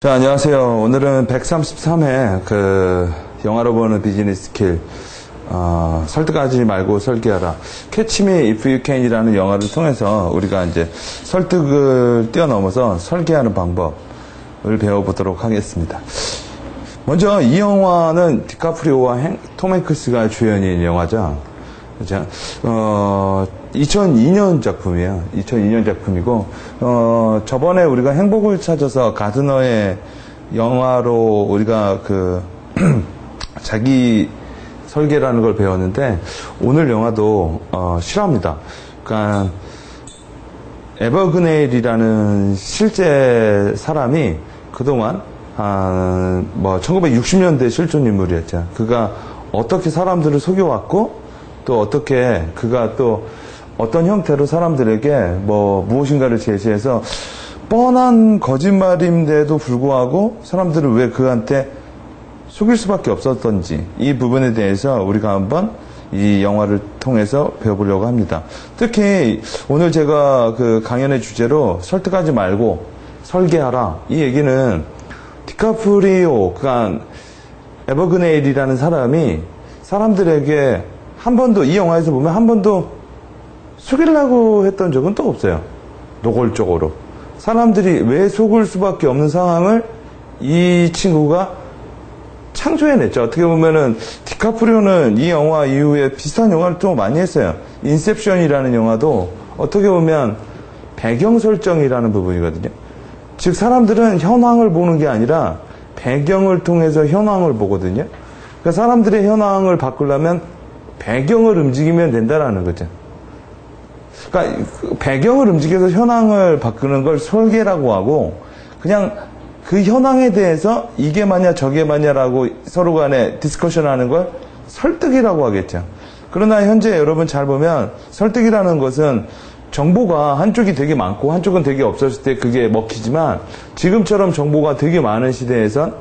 자, 안녕하세요. 오늘은 133회 영화로 보는 비즈니스 스킬, 설득하지 말고 설계하라. Catch Me If You Can이라는 영화를 통해서 우리가 이제 설득을 뛰어넘어서 설계하는 방법을 배워보도록 하겠습니다. 먼저 이 영화는 디카프리오와 톰 행크스가 주연인 영화죠. 그죠? 2002년 작품이에요. 2002년 작품이고, 저번에 우리가 행복을 찾아서 가드너의 영화로 우리가 자기 설계라는 걸 배웠는데, 오늘 영화도, 실화입니다. 그러니까, 에버그네일이라는 실제 사람이 그동안, 1960년대 실존 인물이었죠. 그가 어떻게 사람들을 속여왔고, 또 어떻게 그가 또 어떤 형태로 사람들에게 무엇인가를 제시해서 뻔한 거짓말인데도 불구하고 사람들을 왜 그한테 속일 수밖에 없었던지 이 부분에 대해서 우리가 한번 이 영화를 통해서 배워보려고 합니다. 특히 오늘 제가 강연의 주제로 설득하지 말고 설계하라, 이 얘기는 디카프리오, 그러니까 에버그네일이라는 사람이 사람들에게 한 번도, 이 영화에서 보면 한 번도 속이려고 했던 적은 또 없어요. 노골적으로. 사람들이 왜 속을 수밖에 없는 상황을 이 친구가 창조해냈죠. 어떻게 보면은 디카프리오는 이 영화 이후에 비슷한 영화를 또 많이 했어요. 인셉션이라는 영화도 어떻게 보면 배경 설정이라는 부분이거든요. 즉 사람들은 현황을 보는 게 아니라 배경을 통해서 현황을 보거든요. 그러니까 사람들의 현황을 바꾸려면 배경을 움직이면 된다라는 거죠. 그러니까 배경을 움직여서 현황을 바꾸는 걸 설계라고 하고, 그냥 그 현황에 대해서 이게 맞냐 저게 맞냐라고 서로 간에 디스커션 하는 걸 설득이라고 하겠죠. 그러나 현재 여러분 잘 보면 설득이라는 것은 정보가 한쪽이 되게 많고 한쪽은 되게 없었을 때 그게 먹히지만, 지금처럼 정보가 되게 많은 시대에선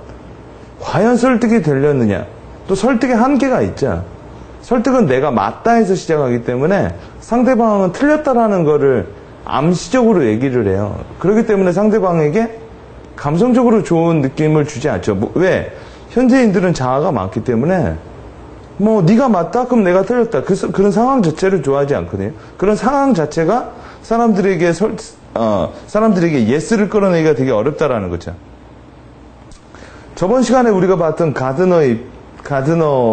과연 설득이 되려느냐, 또 설득의 한계가 있죠. 설득은 내가 맞다 해서 시작하기 때문에 상대방은 틀렸다라는 거를 암시적으로 얘기를 해요. 그렇기 때문에 상대방에게 감성적으로 좋은 느낌을 주지 않죠. 왜? 현대인들은 자아가 많기 때문에 네가 맞다? 그럼 내가 틀렸다. 그런 상황 자체를 좋아하지 않거든요. 그런 상황 자체가 사람들에게 예스를 끌어내기가 되게 어렵다라는 거죠. 저번 시간에 우리가 봤던 가드너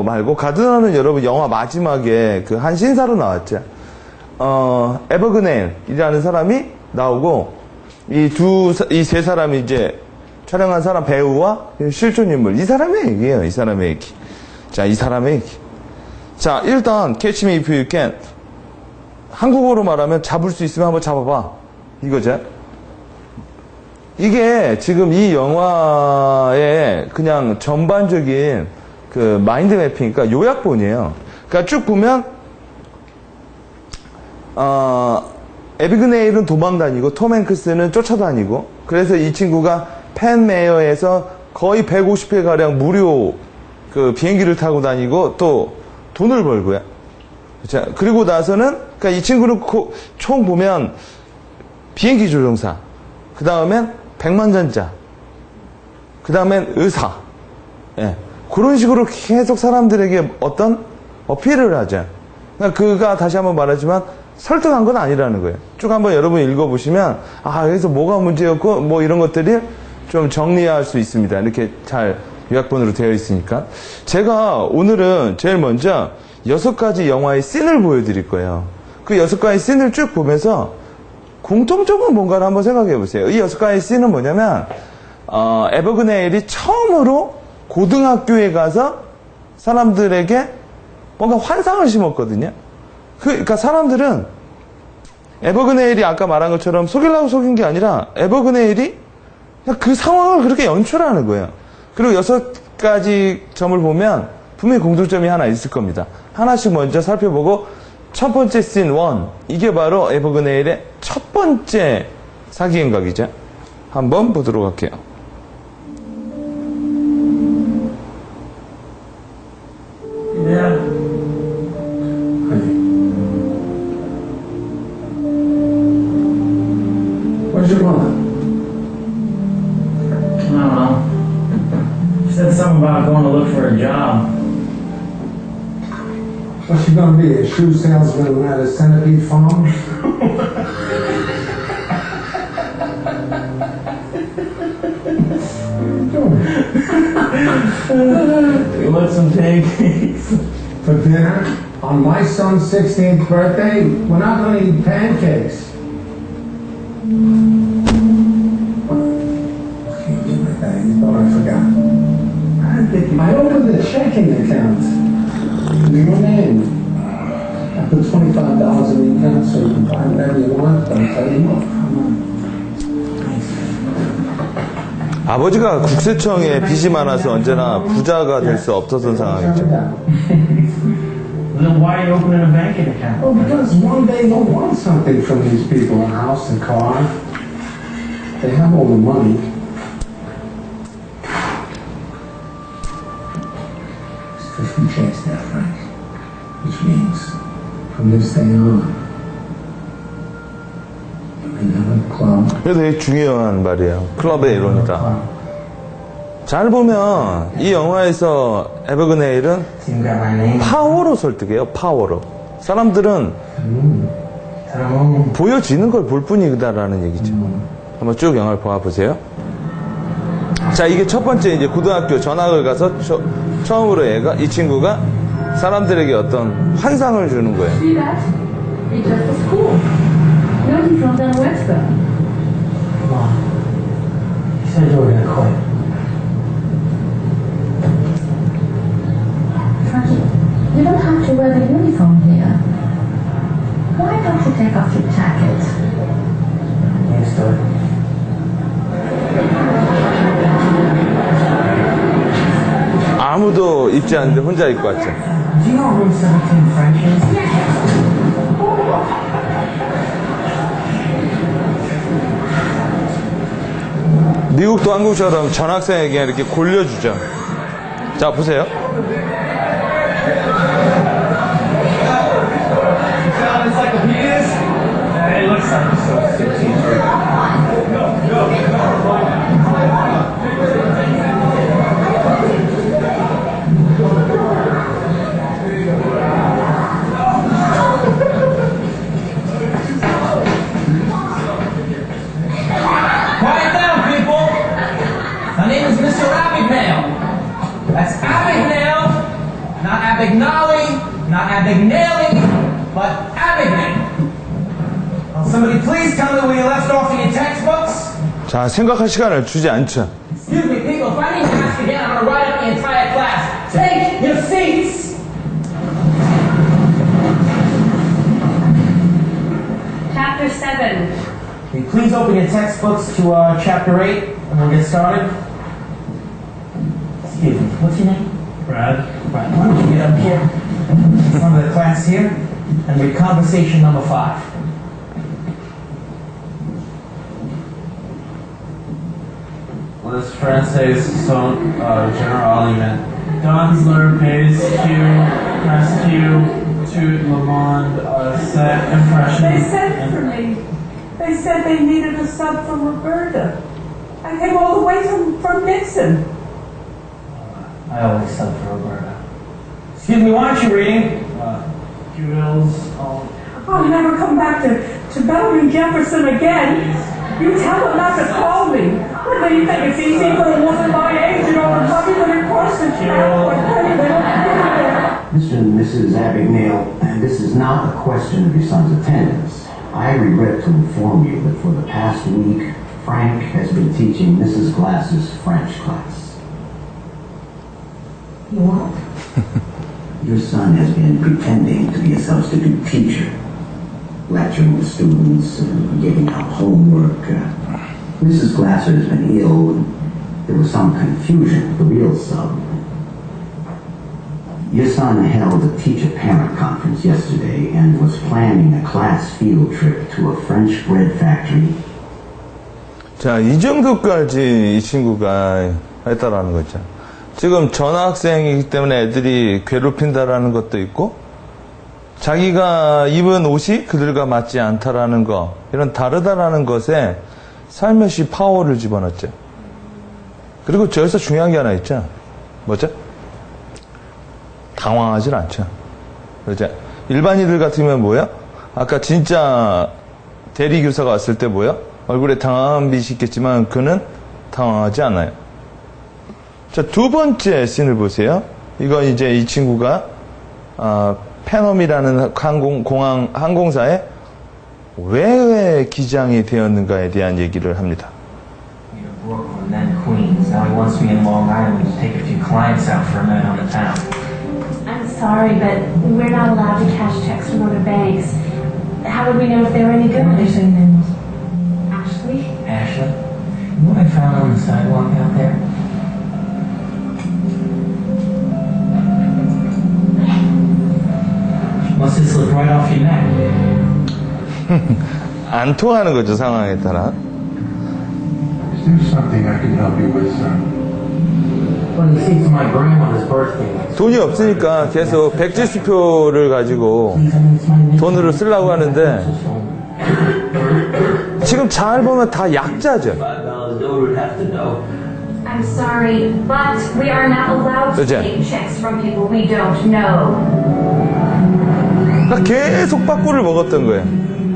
말고, 가드너는 여러분 영화 마지막에 한 신사로 나왔죠. 에버그네일이라는 사람이 나오고, 이 세 사람이 이제 촬영한 사람, 배우와 실존 인물, 이 사람의 얘기예요. 이 사람의 얘기. 자, 이 사람의 얘기. 자, 일단 Catch Me If You Can, 한국어로 말하면 잡을 수 있으면 한번 잡아봐, 이거죠. 이게 지금 이 영화의 그냥 전반적인 마인드 매핑, 그러니까 요약본이에요. 그러니까 쭉 보면, 에비그네일은 도망 다니고, 톰 행크스는 쫓아다니고, 그래서 이 친구가 펜메어에서 거의 150회 가량 무료 비행기를 타고 다니고, 또 돈을 벌고요. 자, 그리고 나서는, 그러니까 이 친구는 총 보면, 비행기 조종사, 그 다음엔 백만장자, 그 다음엔 의사, 예. 그런 식으로 계속 사람들에게 어떤 어필을 하죠. 그러니까 그가 다시 한번 말하지만 설득한 건 아니라는 거예요. 쭉 한번 여러분 읽어보시면, 여기서 뭐가 문제였고, 이런 것들이 좀 정리할 수 있습니다. 이렇게 잘 요약본으로 되어 있으니까. 제가 오늘은 제일 먼저 6가지 영화의 씬을 보여드릴 거예요. 그 6가지 씬을 쭉 보면서 공통점은 뭔가를 한번 생각해 보세요. 이 6가지 씬은 뭐냐면, 에버그네일이 처음으로 고등학교에 가서 사람들에게 뭔가 환상을 심었거든요. 그러니까 사람들은 에버그네일이 아까 말한 것처럼 속이려고 속인 게 아니라 에버그네일이 그냥 그 상황을 그렇게 연출하는 거예요. 그리고 6가지 점을 보면 분명히 공통점이 하나 있을 겁니다. 하나씩 먼저 살펴보고, 첫 번째 씬 1, 이게 바로 에버그네일의 첫 번째 사기 행각이죠. 한번 보도록 할게요. Yeah. Where's your wallet? for a job. What's she gonna be, a shoe salesman at a Centipede Farm? We want some pancakes. For dinner? On my son's 16th birthday? We're not gonna eat pancakes. Can't do my thing. Oh, I forgot. I opened the checking account. In your name. I put $25 in the account so you can buy whatever you want, but I tell you what, come on. 아버지가 국세청에 빚이 많아서 언제나 부자가 될 수 없었던 상황이죠. Then why are you opening a banking account? Well, because one day they'll want something from these people, a house, a car. They have all the money. It's 50 checks now, Frank. Which means, from this day on, another club. 그래서 되게 중요한 말이에요. 클럽의 이론이다. 잘 보면 이 영화에서 에버그네일은 You got my name. 파워로 설득해요. 파워로. 사람들은 보여지는 걸 볼 뿐이다라는 얘기죠. 한번 쭉 영화를 보아보세요. 자, 이게 첫 번째 이제 고등학교 전학을 가서 처음으로 얘가 이 친구가 사람들에게 어떤 환상을 주는 거예요. See that? It just was cool. Nobody's from Dan Webster. Mom, you said you were gonna quit. Frankie, you don't have to wear the uniform here. Why don't you take off your jacket? I'm used to it. 아무도 입지 않는데 혼자 입고 왔죠. Do you know room 17 French is? 미국도 한국처럼 전학생에게 이렇게 골려주죠. 자, 보세요. It looks like so 16. Quiet down, people! My name is Mr. Abagnale. That's Abagnale, not Abagnale, not Abagnale, but Abagnale. Somebody please tell me where you left off in your textbooks? 자, 생각할 시간을 주지 않죠. Excuse me, people, if I need to ask again, I'm going to write up the entire class. Take your seats! Chapter 7. Will you please open your textbooks to chapter 8, and we'll get started? Excuse me, what's your name? Brad. Brad, why don't you get up here in front of the class here and read conversation number 5. Les Français sont généralement dans leur pays qui rescue tout le monde cette impression. They sent for me. They said they needed a sub from Roberta. I came all the way from Nixon. I always sub for Roberta. Excuse me, why aren't you reading? Jewels, I'll never come back to Bellamy Jefferson again. You tell them not to call me. What do you think? It's easy for a woman my age, you know, to come even across the Mr. and Mrs. Abagnale, this is not a question of your son's attendance. I regret to inform you that for the past week, Frank has been teaching Mrs. Glass's French class. What? Your son has been pretending to be a substitute teacher, lecturing the students, giving out homework. Mrs. Glasser has been ill. There was some confusion with the real sub. Your son held a teacher-parent conference yesterday and was planning a class field trip to a French bread factory. 자, 이 정도까지 이 친구가 했다라는 거죠. 지금 전학생이기 때문에 애들이 괴롭힌다라는 것도 있고, 자기가 입은 옷이 그들과 맞지 않다라는 거, 이런 다르다라는 것에 살며시 파워를 집어넣었죠. 그리고 저기서 중요한 게 하나 있죠. 뭐죠? 당황하진 않죠. 그렇죠? 일반인들 같으면 뭐야? 아까 진짜 대리교사가 왔을 때 뭐야? 얼굴에 당황한 빛이 있겠지만 그는 당황하지 않아요. 자, 두 번째 씬을 보세요. 이건 이제 이 친구가 패넘이라는 항공사에 왜 기장이 되었는가에 대한 얘기를 합니다. Brooklyn, then Queens. Now he wants me in Long Island to take a few clients out for a night on the town. I'm sorry, but we're not allowed to cash checks from other banks. How would we know if they were any good? What are they saying names? Ashley? Ashley? You know what I found on the sidewalk out there? Must have slipped right off your neck. 안 통하는 거죠, 상황에 따라. Is there something I can help you with, sir? Well, you see, it's my grandmother's birthday. 돈이 없으니까 계속 백지수표를 가지고 돈으로 쓰려고 하는데 지금 잘 보면 다 약자죠. $5 would have to know. I'm sorry, but we are not allowed to 그죠? take checks from people we don't know. 그러니까 계속 빠꾸를 먹었던 거예요.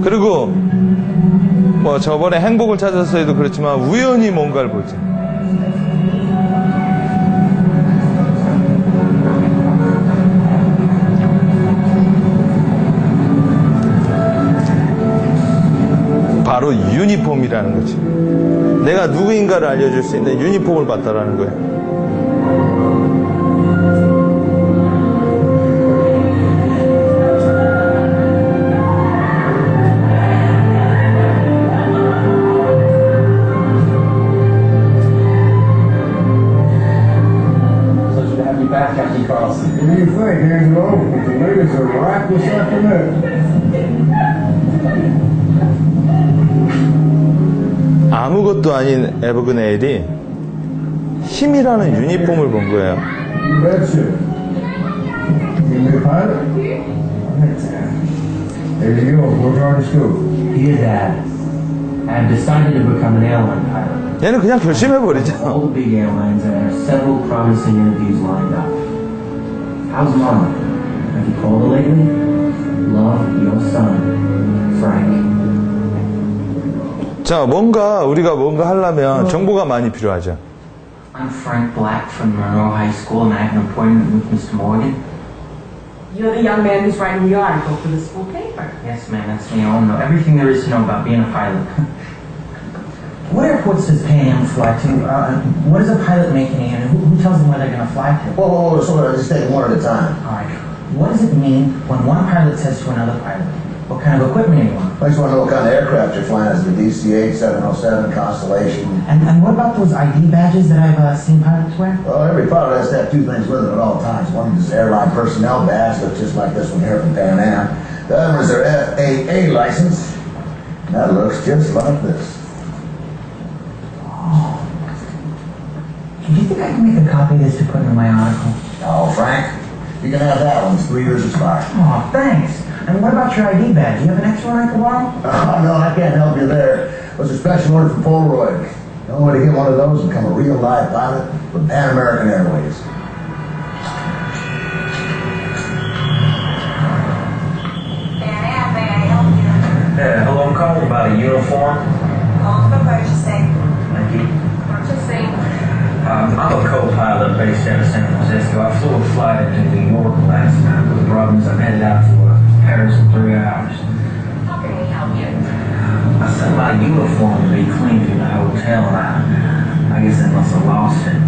그리고 뭐 저번에 행복을 찾았어요도 그렇지만 우연히 뭔가를 보지. 바로 유니폼이라는 거지. 내가 누구인가를 알려줄 수 있는 유니폼을 봤다라는 거예요. Pleasure to have you back, Captain Carlson. What do you think, Angelo? The ladies are right this afternoon. 아무것도 아닌 에버그네일이 힘이라는 유니폼을 본 거예요. You betcha. You be a pilot? There you go. Go to school. Dear Dad, I have decided to become an airline pilot. 얘는 그냥 결심해버리죠. All the big airlines and there are several promising interviews lined up. How's Mom? Have you called her lately? Love, your son, Frank. 자, 우리가 뭔가 하려면 정보가 많이 필요하죠. I'm Frank Black from Monroe High School and I have an appointment with Mr. Morgan. You're the young man who's writing the article for the school paper. Yes, ma'am, that's me. I want to know everything there is to know about being a pilot. What airports does Pan Am fly to? What does a pilot make in the air? Who tells them where they're going to fly to? Whoa, slow down. Just take one at a time. All right. What does it mean when one pilot says to another pilot, what kind of equipment do you want? I just want to know what kind of aircraft you're flying. Is it the DC-8, 707, Constellation? And what about those ID badges that I've seen pilots wear? Well, every pilot has to have two things with them at all times. One is their airline personnel badge, looks just like this one here from Pan Am. The other one is their FAA license. And that looks just like this. Do you think I can make a copy of this to put in my article? Oh, Frank, you can have that one. It's 3 years expired. Oh, thanks. And what about your ID badge? You have an extra one I can borrow? Oh, no, I can't help you there. It was a special order from Polaroid. The only way to get one of those and become a real live pilot with Pan American Airways. Yeah, hello, I'm calling about a uniform. Calling for purchasing. Thank you. Purchasing. I'm a co-pilot based out of San Francisco. I flew a flight into New York last night, but the problem is I'm headed out to Paris in 3 hours. How can we help you? I sent my uniform to be cleaned through the hotel, and I guess they must have lost it.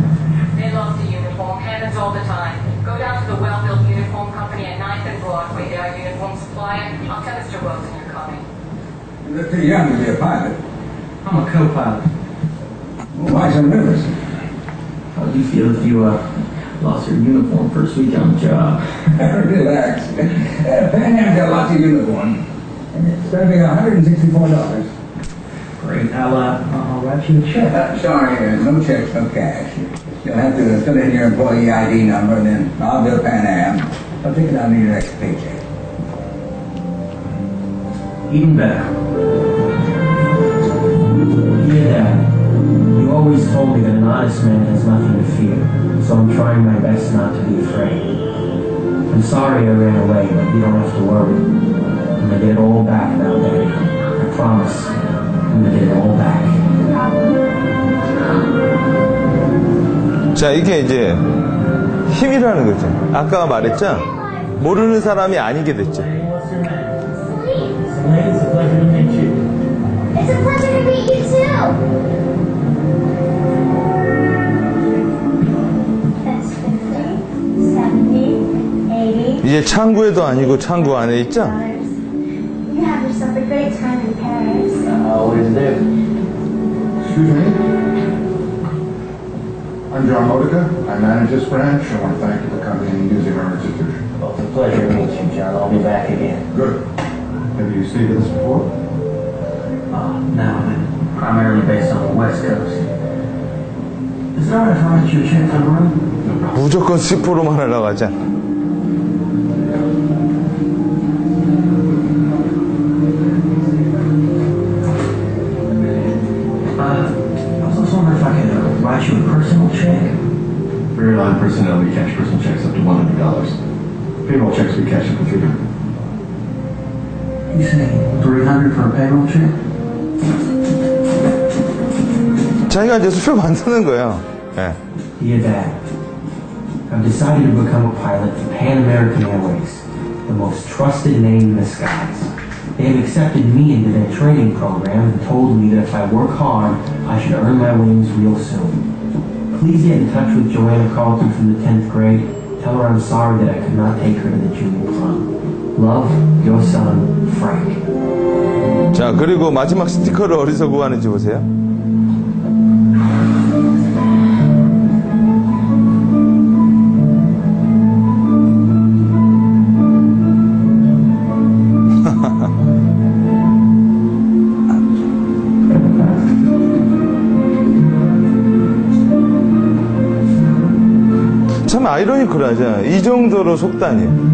They lost the uniform. Happens all the time. Go down to the Well-Built Uniform Company at 9th and Broadway. They are uniform supplier. I'll tell Mr. Wilson you're coming. You're too young to be a pilot. I'm a co-pilot. Why so nervous? How would you feel if you lost your uniform first week on the job? Relax. Pan Am's got lots of uniform. And it's spending $164. Great. I'll write you a check. Sorry, no checks, no cash. You'll have to fill in your employee ID number, and then I'll bill Pan Am. I'll take it out of your next paycheck. Even better. Dear Dad, you always told me that an honest man has nothing to fear, so I'm trying my best not to be afraid. I'm sorry I ran away, but you don't have to worry. I'm gonna get it all back now, Daddy. I promise. I'm gonna get it all back. 자, 이게 이제 힘이라는 거죠. 아까 말했죠? 모르는 사람이 아니게 됐죠. What's your name? Selene, it's a pleasure to meet you. It's a pleasure to meet you too. That's 50, 70, 80. 이제 창구에도 아니고 창구 안에 있죠? You have yourself a great time in Paris. What does it do? Excuse me? I'm John Modica. I manage this branch. I want to thank you for coming and using our institution. Well, it's a pleasure to meet you, John. I'll be back again. Good. Have you stayed with us before? No, I'm primarily based on the West Coast. Is it alright if I write you a check for the room? 무조건 C4로만 하려고 하자. I was also wondering if I could write you a personal check. For airline personnel, we cash personal checks up to $100. Payroll checks we cash up to $300. You say $300 for a payroll check? 자기가 이제 수표 만드는 거예요. 예. Dear Dad, I've decided to become a pilot for Pan American Airways, the most trusted name in the skies. They have accepted me into their training program and told me that if I work hard, I should earn my wings real soon. Please get in touch with Joanna Carlton from the 10th grade. Tell her I'm sorry that I could not take her to the junior prom. Love, your son, Frank. 자, 그리고 마지막 스티커를 어디서 구하는지 보세요. 참 아이러니컬하죠. 이 정도로 속다니.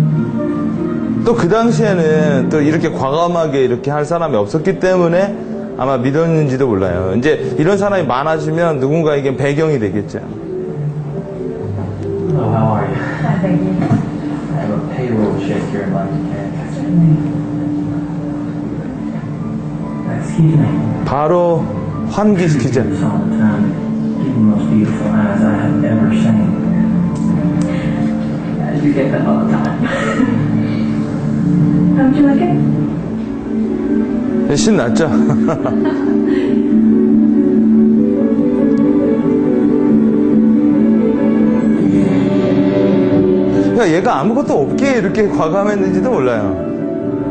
또 그 당시에는 또 이렇게 과감하게 이렇게 할 사람이 없었기 때문에 아마 믿었는지도 몰라요. 이제 이런 사람이 많아지면 누군가에겐 배경이 되겠죠. Hello, how are you? Hi, baby. I have a payroll check here I'd like to cash. Excuse me. 바로 환기시키자. This all the time. Give the most beautiful eyes I have ever seen. You get that all the time. How'd you like it? 신났죠? 그러니까 얘가 아무것도 없게 이렇게 과감했는지도 몰라요.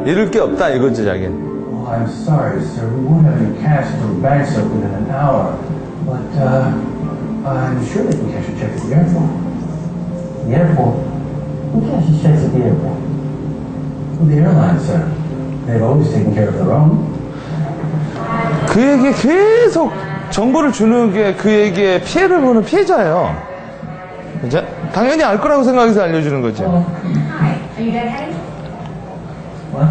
이럴 게 없다 이거지 자기는. Well, I'm sorry, sir. We won't have any cash until the bank's open in an hour. But, I'm sure they can cash a check at the airport. The airport? Who cashes checks at the airport? Well, the airline, sir. They've always taken care of their own. 그에게 계속 정보를 주는 게 그에게 피해를 보는 피해자예요. 그죠? 당연히 알 거라고 생각해서 알려주는 거죠. Hi. Are you deadheaded? What?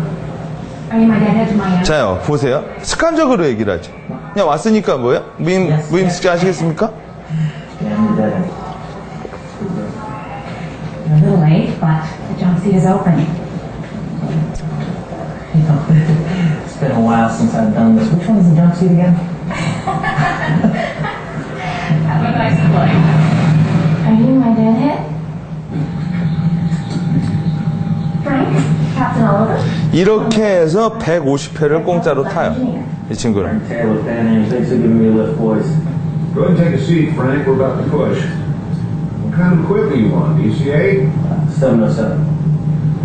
Are you my deadhead to my 자요, 보세요. 습관적으로 얘기를 하죠. 그냥 왔으니까 뭐요? 무임승차 하시겠습니까? Yeah, I'm dead. You're a little late, but the jump seat is open. You know, it's been a while since I've done this. Which one is the jump seat again? Have a nice flight. Are you my deadhead? Frank? Captain Oliver? 이렇게 해서 150회를 공짜로 타요. 이 친구는. Taylor, Pan Am, thanks for giving me a lift, boys. Go ahead and take a seat, Frank. We're about to push. What kind of equipment you want? DCA? 707.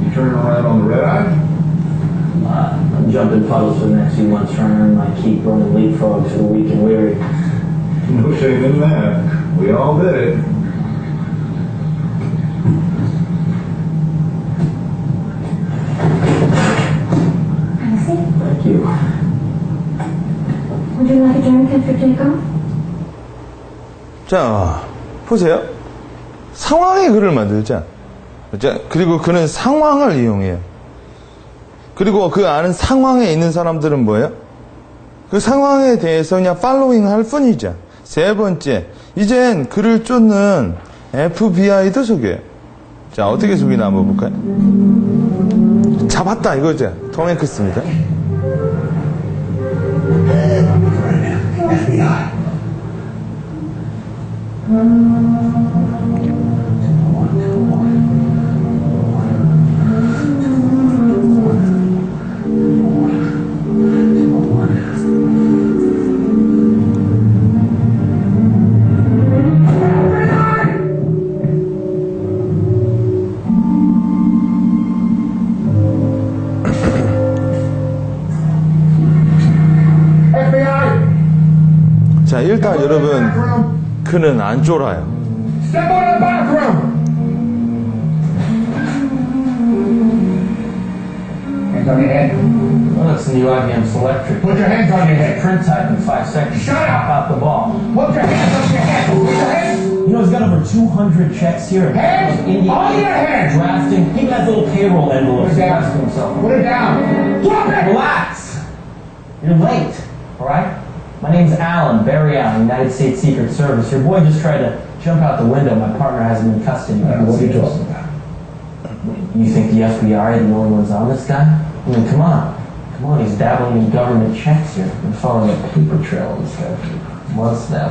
You turning around on the red eye? I'm jumping puddles for the next few months, trying to earn my keep running leapfrogs for the weak and weary. No shame in that. We all did it. Thank you. Would you like a drink after takeoff? 자, 보세요. 상황의 글을 만들자. 자, 그리고 그는 상황을 이용해요. 그리고 그 아는 상황에 있는 사람들은 뭐예요? 그 상황에 대해서 그냥 팔로잉 할 뿐이죠. 세 번째, 이젠 그를 쫓는 FBI도 속여요. 자, 어떻게 속이나 한번 볼까요? 잡았다 이거죠. 톰 행크스입니다. FBI. 자, 일단 여러분, 그는 안 쫄아요. Step out of the bathroom! Hands on your head. Well, that's the new IBM Selectric. Put your hands on your head. Print type in 5 seconds. Shut up! Pop out the ball. Put your hands on your head. Put your hands. You know, he's got over 200 checks here. Hands India, on your head. drafting. He even has little payroll envelopes. Put it down. He's asking himself. Put it down. Drop it! Relax. You're late, all right? My name's Alan, Barry Allen, United States Secret Service. Your boy just tried to jump out the window. My partner has him in custody. What are you talking about? You think the FBI are the only ones on this guy? I mean, come on. Come on, he's dabbling in government checks here. Been following a paper trail of this guy for months now.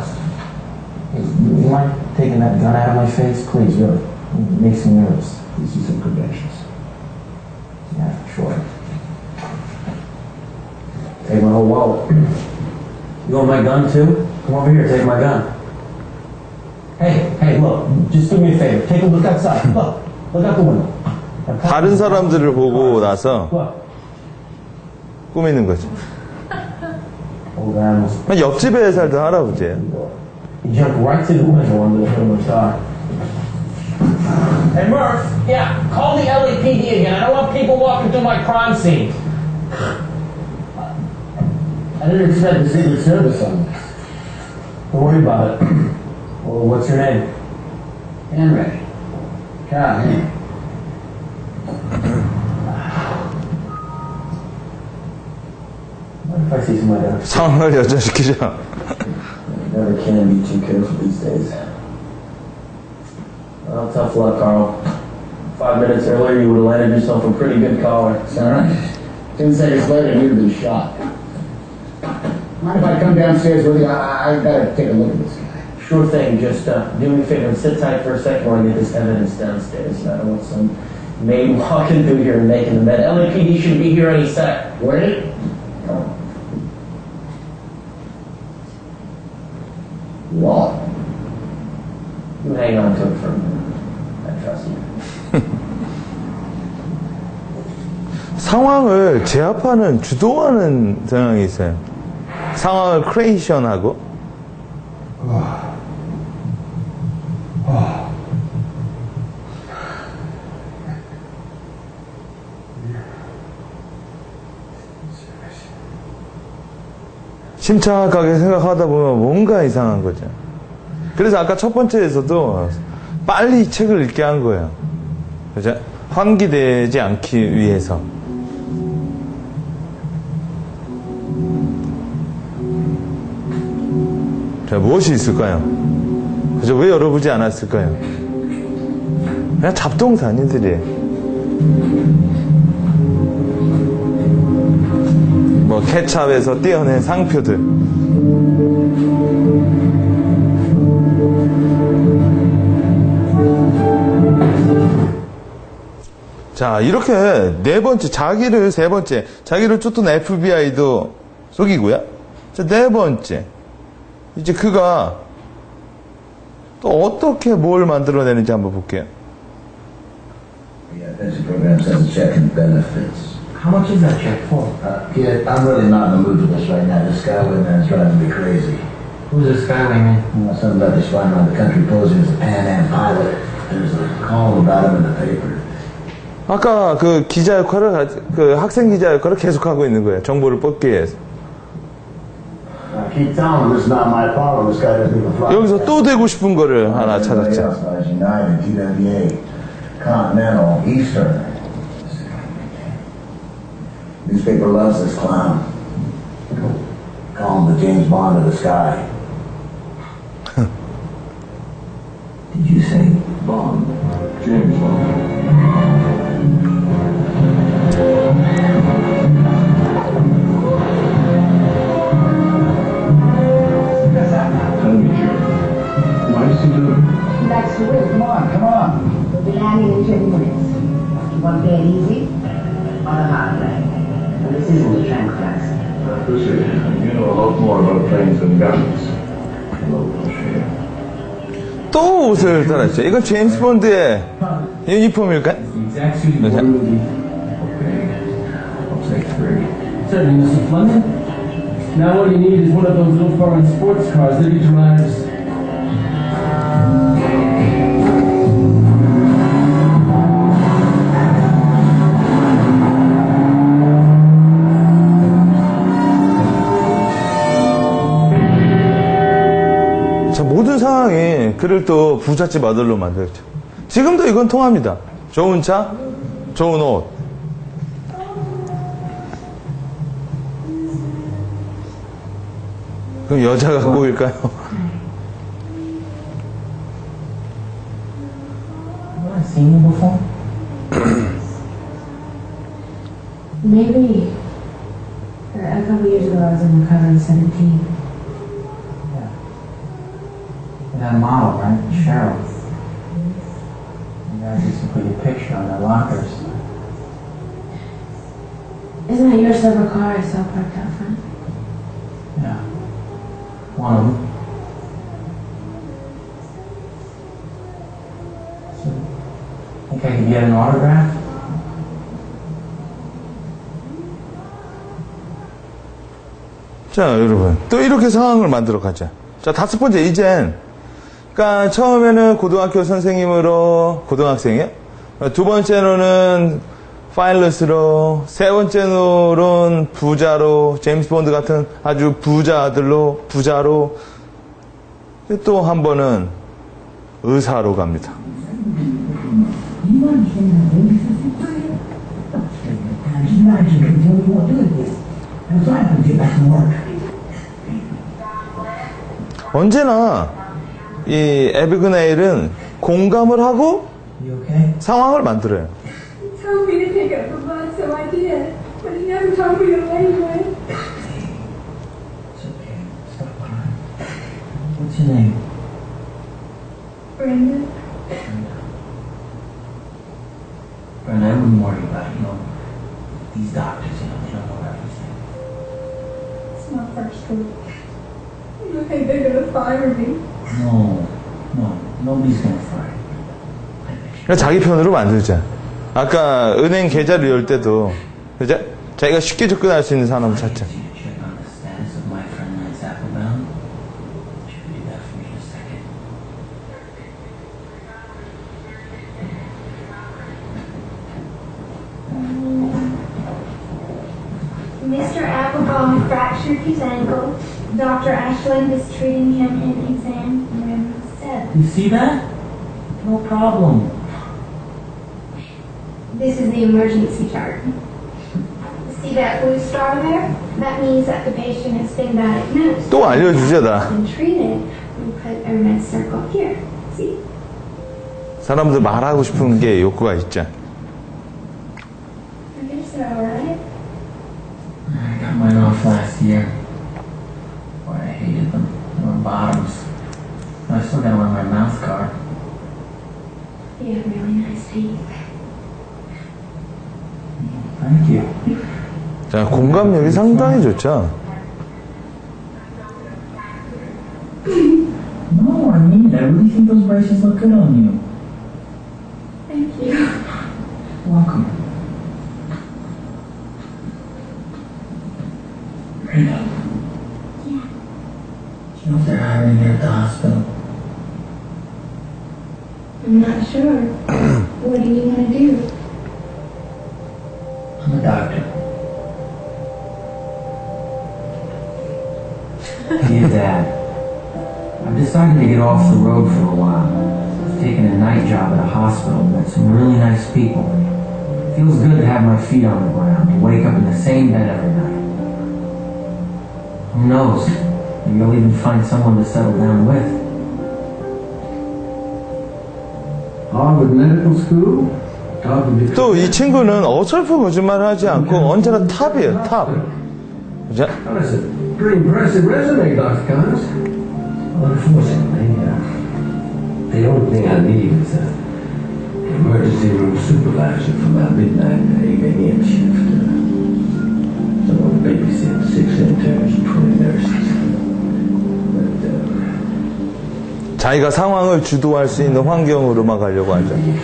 Hey, you mind taking that gun out of my face? Please, really. It makes me nervous. Please see some credentials. Yeah, sure. Take my whole wallet. You want my gun too? Come over here, take my gun. Hey, look, just do me a favor. Take a look outside. Look out the window. 다른 사람들을 보고 나서 Look. 꾸미는 거죠. Old animals. 옆집에 살던 할아버지예요. He jumped right through the window under the hood of my car. Hey, Murph. Yeah, call the LAPD again. I don't want people walking through my crime scene. I didn't expect the Secret Service on this. Don't worry about it. Well, what's your name? Henry. Carl Henry. What if I see somebody else? 상황을 여전시키죠. Never can be too careful these days. Well, tough luck, Carl. 5 minutes earlier, you would have landed yourself a pretty good caller. It's all right. 10 seconds later, you'd have been shot. Mind if I come downstairs with you? I gotta take a look at this guy. Sure thing. Just do me a favor and sit tight for a second while I get this evidence downstairs. I don't want some maid walking through here and making the bed. LAPD should be here any sec. Wait. What? You hang on to it for a minute. I trust you. 상황을 제압하는, 주도하는 성향이 있어요. 상황을 크리에이션하고. 침착하게 생각하다 보면 뭔가 이상한 거죠. 그래서 아까 첫 번째에서도 빨리 이 책을 읽게 한 거예요. 그죠? 환기되지 않기 위해서. 자, 무엇이 있을까요? 그죠? 왜 열어보지 않았을까요? 그냥 잡동사니들이에요. 뭐 케찹에서 떼어낸 상표들. 자, 이렇게 네 번째, 자기를 세 번째, 자기를 쫓던 FBI도 속이고요. 자, 네 번째, 이제 그가 또 어떻게 뭘 만들어내는지 한번 볼게요. The pension program sends a check and benefits. How much is that check for? Kid, I'm really not in the mood for this right now. This Skyway is driving me crazy. Who's this Skyway man? Something about this flying around the country posing as a Pan Am pilot. There's a column about him in the paper. 아까 그 기자 역할을, 그 학생 기자 역할을 계속하고 있는 거예요. 정보를 뽑기 위해서. I keep telling him this is not my problem. This guy doesn't even fly. 여기서 또 되고 싶은 거를 하나 찾았죠. United, TWA, Continental, Eastern. Newspaper loves this clown. Call him the James Bond of the sky. Did you say Bond? James Bond. Tell me, Jerry, why does he do it? He likes to win. Come on. We'll be landing in 20 minutes. You want to play it easy or the hard way? And this isn't a tranquilizer. I appreciate it. You know a lot more about planes than guns. Hello, Bullshit. 또 옷을 달았죠. 이건 제임스 본드의 유니폼일까? Exact suit you That's wore it. with you. Okay. I'll take 3. Certainly, Mr. Fleming. Now all you need is one of those little foreign sports cars that he drives. 자, 모든 상황이 그를 또 부잣집 아들로 만들었죠. 지금도 이건 통합니다. 좋은 차, 좋은 옷. 그럼 여자가 꼬일까요? Have I seen you before? Maybe. A couple years ago, I was on the cover of 17. Yeah. That model, right? Cheryl. You guys used to put your picture on their lockers. Isn't that your silver car I saw parked out front? Yeah. One of them. So, think I could get an autograph? 자, 여러분. 또 이렇게 상황을 만들어 가자. 자, 5번째, 이젠. 그러니까 처음에는 고등학교 선생님으로 고등학생이에요. 2번째로는 파일럿으로, 3번째로는 부자로, 제임스 본드 같은 아주 부자 아들로, 부자로, 또 한 번은 의사로 갑니다. 언제나 이 에비그네일은 공감을 하고 You okay? 상황을 만들어요. He told me to pick up the bus, so I did. But he never told me to leave it. It's okay. Stop crying. What's your name? Brenda, Brenda, I wouldn't worry about it. You know, these doctors, you know, they don't know everything. it's my first week. You think they're gonna fire me? No, nobody's gonna fire you. 그러니까 자기 편으로 만들자. 아까 은행 계좌를 열 때도 그죠? 자기가 쉽게 접근할 수 있는 사람을 찾자. Check on the status of my friend Lance Applebaum. Should we do that for me in a second? Mr. Applebaum fractured his ankle. Dr. Ashland is treating him in exam room 7. You see that? No problem. This is the emergency chart. See that blue star there? That means that the patient has been diagnosed. 또 알려주자, 나. And treated. We put a red circle here. See? 사람들 말하고 싶은 게 욕구가 있죠. I guess they're alright. I got mine off last year. Boy, I hated them. They were bottoms. I still got them on my mouth guard. You have really nice teeth. Thank you. 자, 공감력이 상당히 좋죠. No, I mean it. I really think those braces look good on you. Thank you. Welcome. Brenda. Yeah. Do you know if they're hiring here at the hospital? I'm not sure. What do you want to do? I'm a doctor. Dear Dad, I've decided to get off the road for a while. I've taken a night job at a hospital and met some really nice people. It feels good to have my feet on the ground and wake up in the same bed every night. Who knows? Maybe I'll even find someone to settle down with. Harvard Medical School? 또 이 친구는 어설픈 거짓말을 하지 않고 언제나 탑이에요, 탑. 그죠? That's a pretty impressive resume, Dr. Connors. Unfortunately, the only thing I need is an emergency room supervisor for my midnight 8 a.m. shift. Someone to babysit 6 interns and 20 nurses. 자기가 상황을 주도할 수 있는 환경으로만 가려고 하죠. In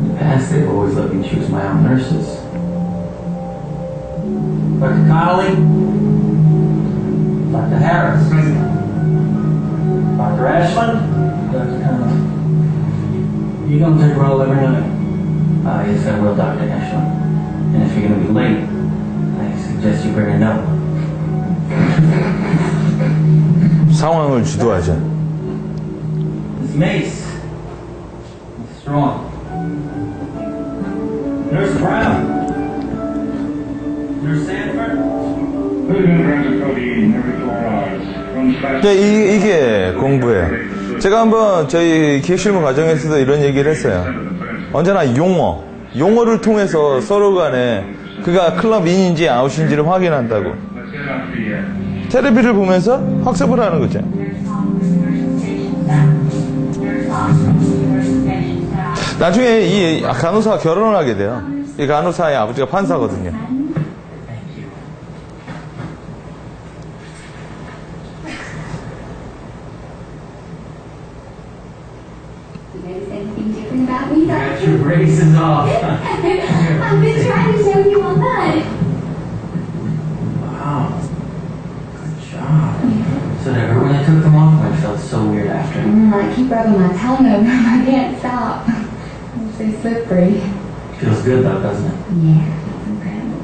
the past, they've always let me choose my own nurses. Dr. Connolly, Dr. Harris, Dr. Ashland, Dr. Connolly. You gonna take a roll every night? Yes, I will, Dr. Ashland. And if you're going to be late, I suggest you bring a note. 상황을 주도하죠. Miss Mace, Miss Strong, Nurse Brown, Nurse Sanford. 네, 이게 공부예요. 제가 한번 저희 기획실무 과정에서도 이런 얘기를 했어요. 언제나 용어를 통해서 서로 간에 그가 클럽 인인지 아웃인지를 확인한다고. 테레비를 보면서 학습을 하는 거죠. 나중에 이 간호사가 결혼을 하게 돼요. 이 간호사의 아버지가 판사거든요. Got your braces off. I've been trying to show you all that. Wow. Good job. So did it hurt when I took them off? I felt so weird after. I keep rubbing my tongue over them. I can't stop. It's so slippery. Feels good though, doesn't it? Yeah, incredible.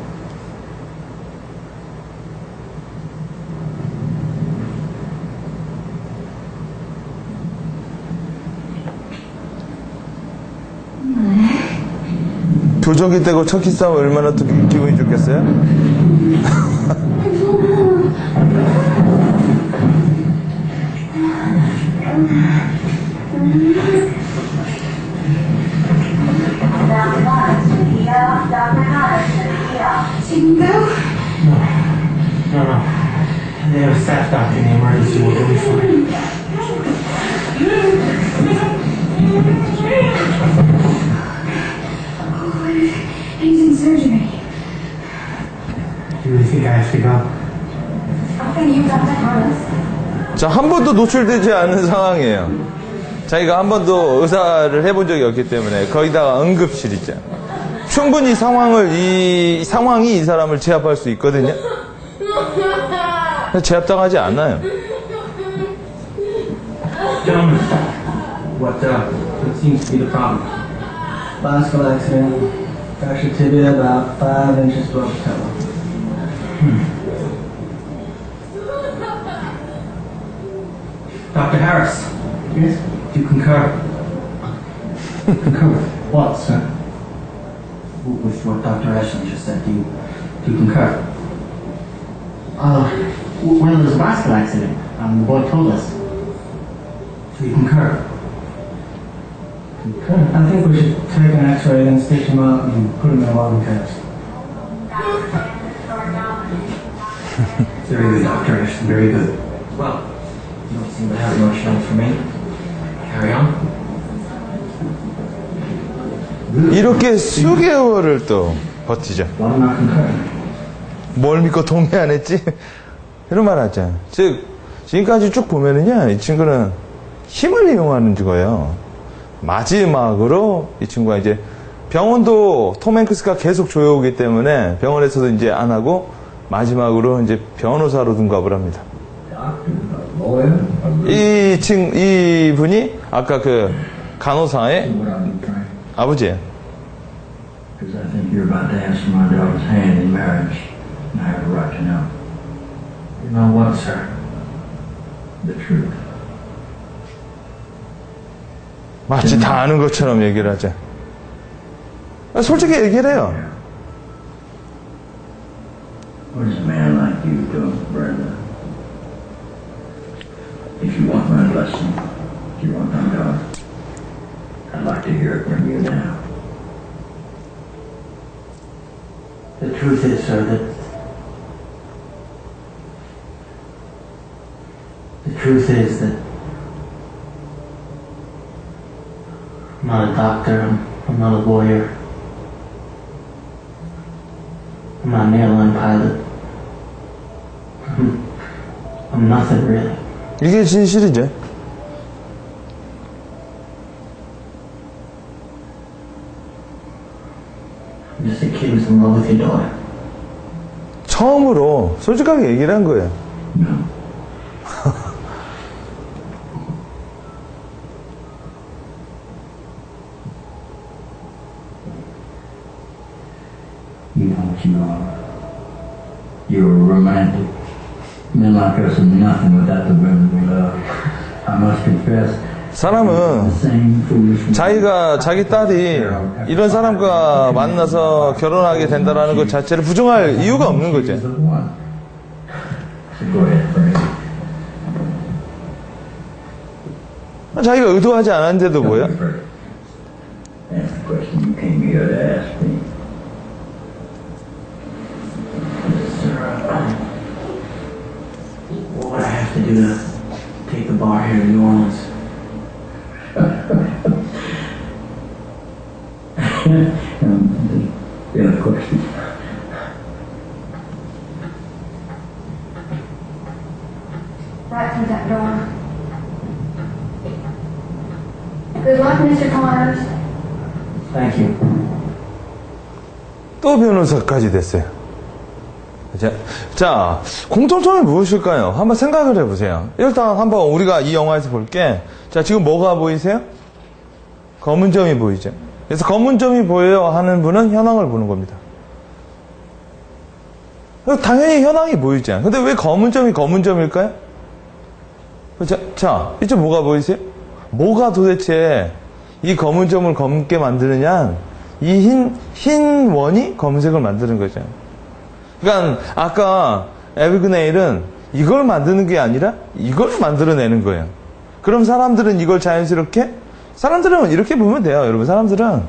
교정기 떼고 첫 키싸움 얼마나 또 기분이 좋겠어요? Jingo? No. They have a staff doctor in the emergency ward. They'll be fine. He's in surgery. Do you really think I have to go? I'll send you Dr. Carlos. 자, 한 번도 노출되지 않은 상황이에요. 자기가 한 번도 의사를 해본 적이 없기 때문에 거기다가 응급실이죠. 충분히 상황이 이 사람을 제압할 수 있거든요. 제압당하지 않아요. Gentlemen, what seems to be the problem? Bicycle accident. Fractured tibia about 5 inches below the patella. Dr. Harris. Yes? Do you concur Concur with what, sir? with what Dr. Ashland just said? Do you concur? Well, there was a bicycle accident. The boy told us. Do you concur? I think we should take an x-ray, then stitch him up and put him in a lung test. Very good, Dr. Ashland. Very good. Well, you don't seem to have much else for me. Carry on. 이렇게 수개월을 또 버티죠. Why not concur? 뭘 믿고 동의 안 했지? 이런 말 하죠. 즉, 지금까지 쭉 보면은요, 이 친구는 힘을 이용하는 거예요. 마지막으로 이 친구가 이제 병원도 톰 행크스가 계속 조여오기 때문에 병원에서도 이제 안 하고 마지막으로 이제 변호사로 등갑을 합니다. 이 분이 아까 그 간호사의 아버지예요. Because I think you're about to ask for my daughter's hand in marriage, and I have a right to know. You know what, sir? The truth. 마치 다 아는 것처럼 얘기를 하죠. 솔직히 얘기를 해요. What is a man like you doing, Brenda? If you want my blessing, if you want my God, I'd like to hear it from you now. The truth is, sir, that I'm not a doctor, I'm not a lawyer, I'm not an airline pilot. I'm nothing really. 이게 진실이죠. I'm just a kid who's in love with your daughter. 처음으로 솔직하게 얘기를 한 거예요. You know what you are. You're a romantic. Men like us are nothing without the women we love. I must confess. 사람은 자기 딸이 이런 사람과 만나서 결혼하게 된다라는 것 자체를 부정할 이유가 없는 거죠. 자기가 의도하지 않았는데도 뭐야? What would I have to do to take the bar here in New Orleans? The other question. Right through that door. Good luck, Mr. Connors. Thank you. 또 변호사까지 됐어요. 자, 공통점이 무엇일까요? 한번 생각을 해보세요. 일단 한번 우리가 이 영화에서 볼게. 자, 지금 뭐가 보이세요? 검은 점이 보이죠? 그래서 검은 점이 보여요 하는 분은 현황을 보는 겁니다. 당연히 현황이 보이죠. 근데 왜 검은 점일까요? 자, 이제 뭐가 보이세요? 뭐가 도대체 이 검은 점을 검게 만드느냐? 이 흰 원이 검은색을 만드는 거죠. 그러니까 아까 에비그네일은 이걸 만드는 게 아니라 이걸 만들어내는 거예요. 그럼 사람들은 이걸 자연스럽게 사람들은 이렇게 보면 돼요. 여러분, 사람들은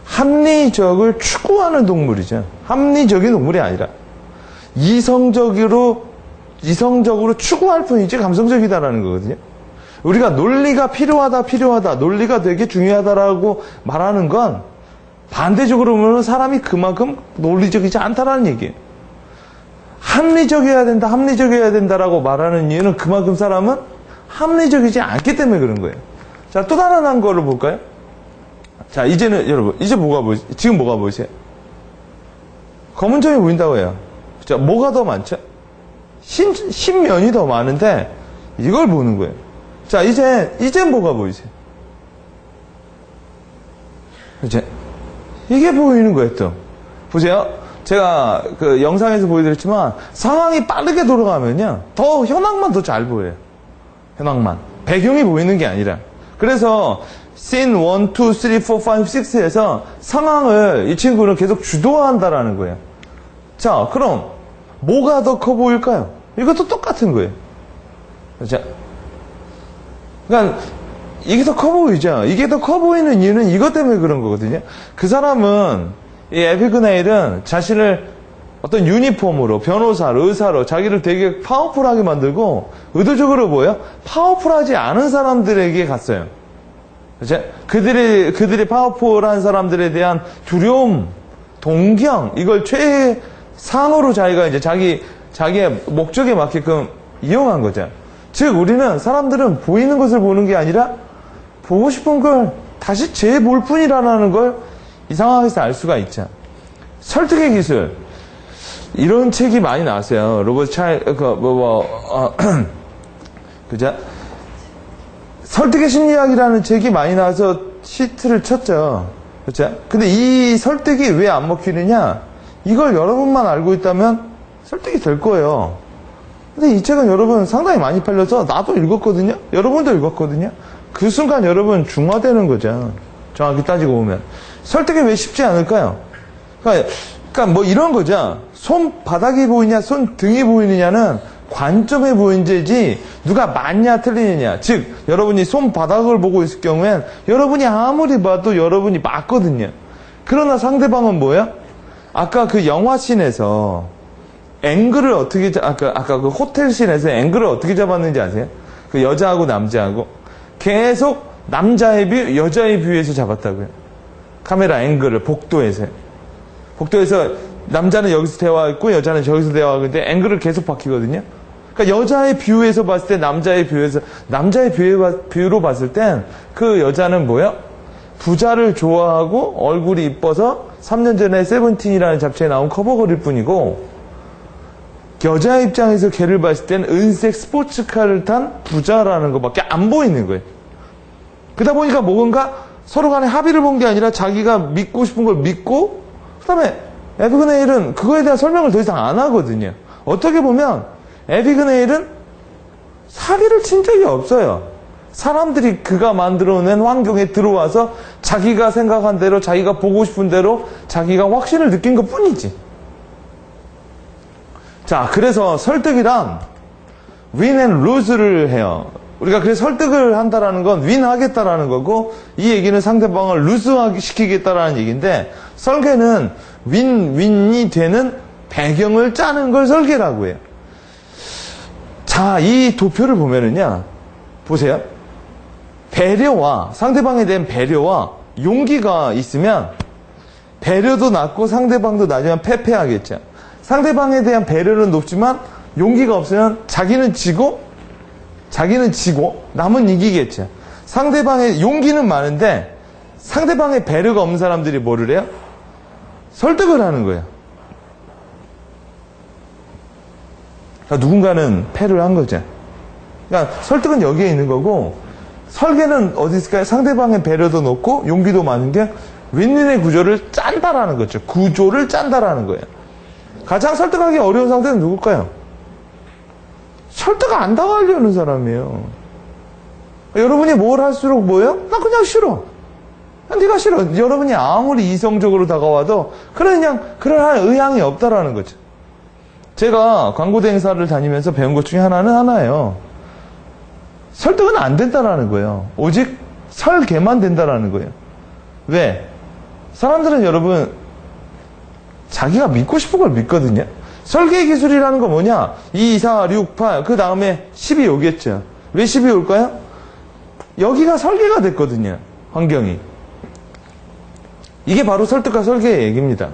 합리적을 추구하는 동물이죠. 합리적인 동물이 아니라 이성적으로 추구할 뿐이지 감성적이다라는 거거든요. 우리가 논리가 필요하다, 논리가 되게 중요하다라고 말하는 건 반대적으로 보면 사람이 그만큼 논리적이지 않다라는 얘기예요. 합리적이어야 된다라고 말하는 이유는 그만큼 사람은 합리적이지 않기 때문에 그런 거예요. 자, 또 다른 거를 볼까요? 자, 이제는 여러분, 이제 지금 뭐가 보이세요? 검은 점이 보인다고 해요. 자, 뭐가 더 많죠? 흰 면이 더 많은데 이걸 보는 거예요. 자, 이제 뭐가 보이세요? 이제 이게 보이는 거예요. 또 보세요. 제가 그 영상에서 보여드렸지만 상황이 빠르게 돌아가면요 더 현황만 더 잘 보여요. 현황만 배경이 보이는 게 아니라. 그래서 씬 1, 2, 3, 4, 5, 6에서 상황을 이 친구는 계속 주도한다라는 거예요. 자, 그럼 뭐가 더 커 보일까요? 이것도 똑같은 거예요. 자, 그러니까 이게 더 커 보이죠. 이게 더 커 보이는 이유는 이것 때문에 그런 거거든요. 그 사람은, 이 에비그네일은 자신을 어떤 유니폼으로, 변호사로, 의사로 자기를 되게 파워풀하게 만들고 의도적으로 뭐예요? 파워풀하지 않은 사람들에게 갔어요. 그렇죠? 그들이 파워풀한 사람들에 대한 두려움, 동경, 이걸 최상으로 자기가 이제 자기의 목적에 맞게끔 이용한 거죠. 즉, 우리는 사람들은 보이는 것을 보는 게 아니라 보고 싶은 걸 다시 재볼 뿐이라는 걸 이 상황에서 알 수가 있죠. 설득의 기술. 이런 책이 많이 나왔어요. 로버트 그죠? 설득의 심리학이라는 책이 많이 나와서 히트를 쳤죠. 그렇죠? 근데 이 설득이 왜 안 먹히느냐? 이걸 여러분만 알고 있다면 설득이 될 거예요. 근데 이 책은 여러분 상당히 많이 팔려서 나도 읽었거든요. 여러분도 읽었거든요. 그 순간 여러분 중화되는 거죠. 정확히 따지고 보면. 설득이 왜 쉽지 않을까요? 그러니까 뭐 이런 거죠. 손바닥이 보이냐, 손등이 보이느냐는 관점의 문제지 누가 맞냐 틀리느냐. 즉 여러분이 손바닥을 보고 있을 경우엔 여러분이 아무리 봐도 여러분이 맞거든요. 그러나 상대방은 뭐야? 아까 그 영화씬에서 앵글을 어떻게 아까 그 호텔씬에서 앵글을 어떻게 잡았는지 아세요? 그 여자하고 남자하고 계속 남자의 뷰, 여자의 뷰에서 잡았다고요. 카메라 앵글을 복도에서 남자는 여기서 대화했고 여자는 저기서 대화하고 있는데 앵글을 계속 바뀌거든요. 그러니까 여자의 뷰에서 봤을 때 남자의 뷰로 봤을 땐 그 여자는 뭐야? 부자를 좋아하고 얼굴이 이뻐서 3년 전에 세븐틴이라는 잡지에 나온 커버글일 뿐이고, 여자 입장에서 걔를 봤을 땐 은색 스포츠카를 탄 부자라는 것밖에 안 보이는 거예요. 그러다 보니까 뭔가 서로 간에 합의를 본 게 아니라 자기가 믿고 싶은 걸 믿고, 그 다음에 에비그네일은 그거에 대한 설명을 더 이상 안 하거든요. 어떻게 보면 에비그네일은 사기를 친 적이 없어요. 사람들이 그가 만들어낸 환경에 들어와서 자기가 생각한 대로, 자기가 보고 싶은 대로 자기가 확신을 느낀 것 뿐이지. 자, 그래서 설득이란 win and lose를 해요. 우리가 그래서 설득을 한다라는 건 윈하겠다라는 거고, 이 얘기는 상대방을 루즈시키겠다라는 얘기인데, 설계는 윈이 되는 배경을 짜는 걸 설계라고 해요. 자, 이 도표를 보면은요, 보세요. 배려와, 상대방에 대한 배려와 용기가 있으면 배려도 낮고 상대방도 낮으면 패패하겠죠. 상대방에 대한 배려는 높지만 용기가 없으면 자기는 지고 남은 이기겠죠. 상대방의 용기는 많은데 상대방의 배려가 없는 사람들이 뭐를 해요? 설득을 하는 거예요. 그러니까 누군가는 패를 한 거죠. 그러니까 설득은 여기에 있는 거고, 설계는 어디 있을까요? 상대방의 배려도 높고 용기도 많은 게 윈윈의 구조를 짠다라는 거죠. 구조를 짠다라는 거예요. 가장 설득하기 어려운 상대는 누굴까요? 설득 안 당하려는 사람이에요. 여러분이 뭘 할수록 뭐예요? 나 그냥 싫어. 네가 싫어. 여러분이 아무리 이성적으로 다가와도 그럴 할 의향이 없다라는 거죠. 제가 광고대 행사를 다니면서 배운 것 중에 하나예요. 설득은 안 된다라는 거예요. 오직 설계만 된다라는 거예요. 왜? 사람들은 여러분 자기가 믿고 싶은 걸 믿거든요. 설계 기술이라는 건 뭐냐? 2, 4, 6, 8, 그 다음에 10이 오겠죠. 왜 10이 올까요? 여기가 설계가 됐거든요. 환경이. 이게 바로 설득과 설계의 얘기입니다.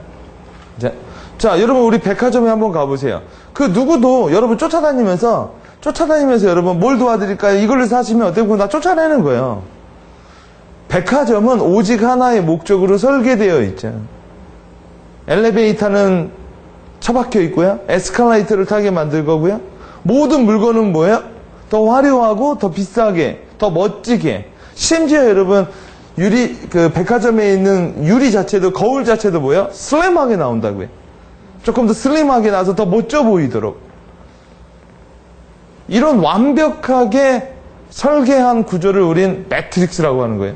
자, 여러분 우리 백화점에 한번 가보세요. 그 누구도 여러분 쫓아다니면서 여러분 뭘 도와드릴까요? 이걸로 사시면 어때고 나 쫓아내는 거예요. 백화점은 오직 하나의 목적으로 설계되어 있죠. 엘리베이터는 처박혀 있고요. 에스컬레이터를 타게 만들 거고요. 모든 물건은 뭐예요? 더 화려하고 더 비싸게, 더 멋지게. 심지어 여러분 그 백화점에 있는 유리 자체도, 거울 자체도 뭐예요? 슬림하게 나온다고요. 조금 더 슬림하게 나와서 더 멋져 보이도록. 이런 완벽하게 설계한 구조를 우린 매트릭스라고 하는 거예요.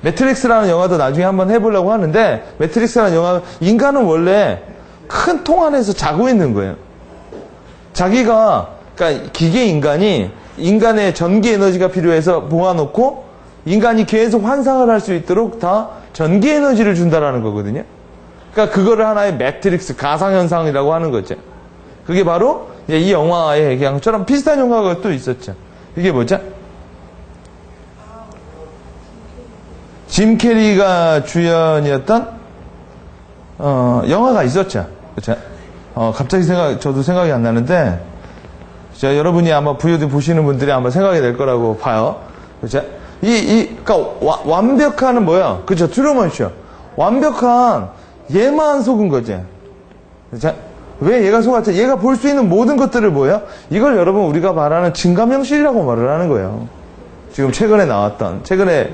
매트릭스라는 영화도 나중에 한번 해보려고 하는데, 매트릭스라는 영화, 인간은 원래 큰 통 안에서 자고 있는 거예요. 그러니까 기계 인간의 전기 에너지가 필요해서 모아놓고 인간이 계속 환상을 할 수 있도록 다 전기 에너지를 준다라는 거거든요. 그러니까 그거를 하나의 매트릭스, 가상현상이라고 하는 거죠. 그게 바로 이 영화에 얘기한 것처럼 비슷한 영화가 또 있었죠. 이게 뭐죠? 짐 캐리가 주연이었던 영화가 있었죠. 그렇죠? 갑자기 저도 생각이 안 나는데, 여러분이 아마 VOD 보시는 분들이 아마 생각이 될 거라고 봐요. 그렇죠? 그러니까 완벽한 뭐야? 그렇죠? 트루먼 쇼. 완벽한 얘만 속은 거지. 그렇죠? 왜 얘가 속았죠? 얘가 볼 수 있는 모든 것들을 뭐예요? 이걸 여러분 우리가 말하는 증감형실이라고 말을 하는 거예요. 지금 최근에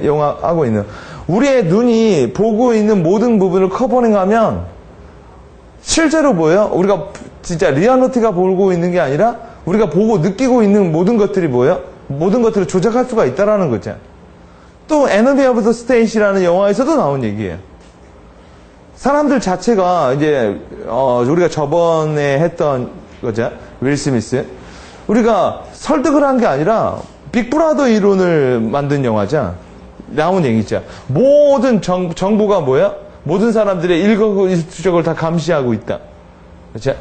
영화 하고 있는, 우리의 눈이 보고 있는 모든 부분을 커버링하면 실제로 뭐예요? 우리가 진짜 리얼리티가 보고 있는 게 아니라 우리가 보고 느끼고 있는 모든 것들이 뭐예요? 모든 것들을 조작할 수가 있다라는 거죠. 또 에너미 오브 더 스테이시라는 영화에서도 나온 얘기예요. 사람들 자체가 이제 우리가 저번에 했던 거죠. 윌 스미스. 우리가 설득을 한 게 아니라 빅브라더 이론을 만든 영화죠. 나온 얘기죠. 모든 정부가 뭐야? 모든 사람들의 일거수적을 다 감시하고 있다. 그렇죠?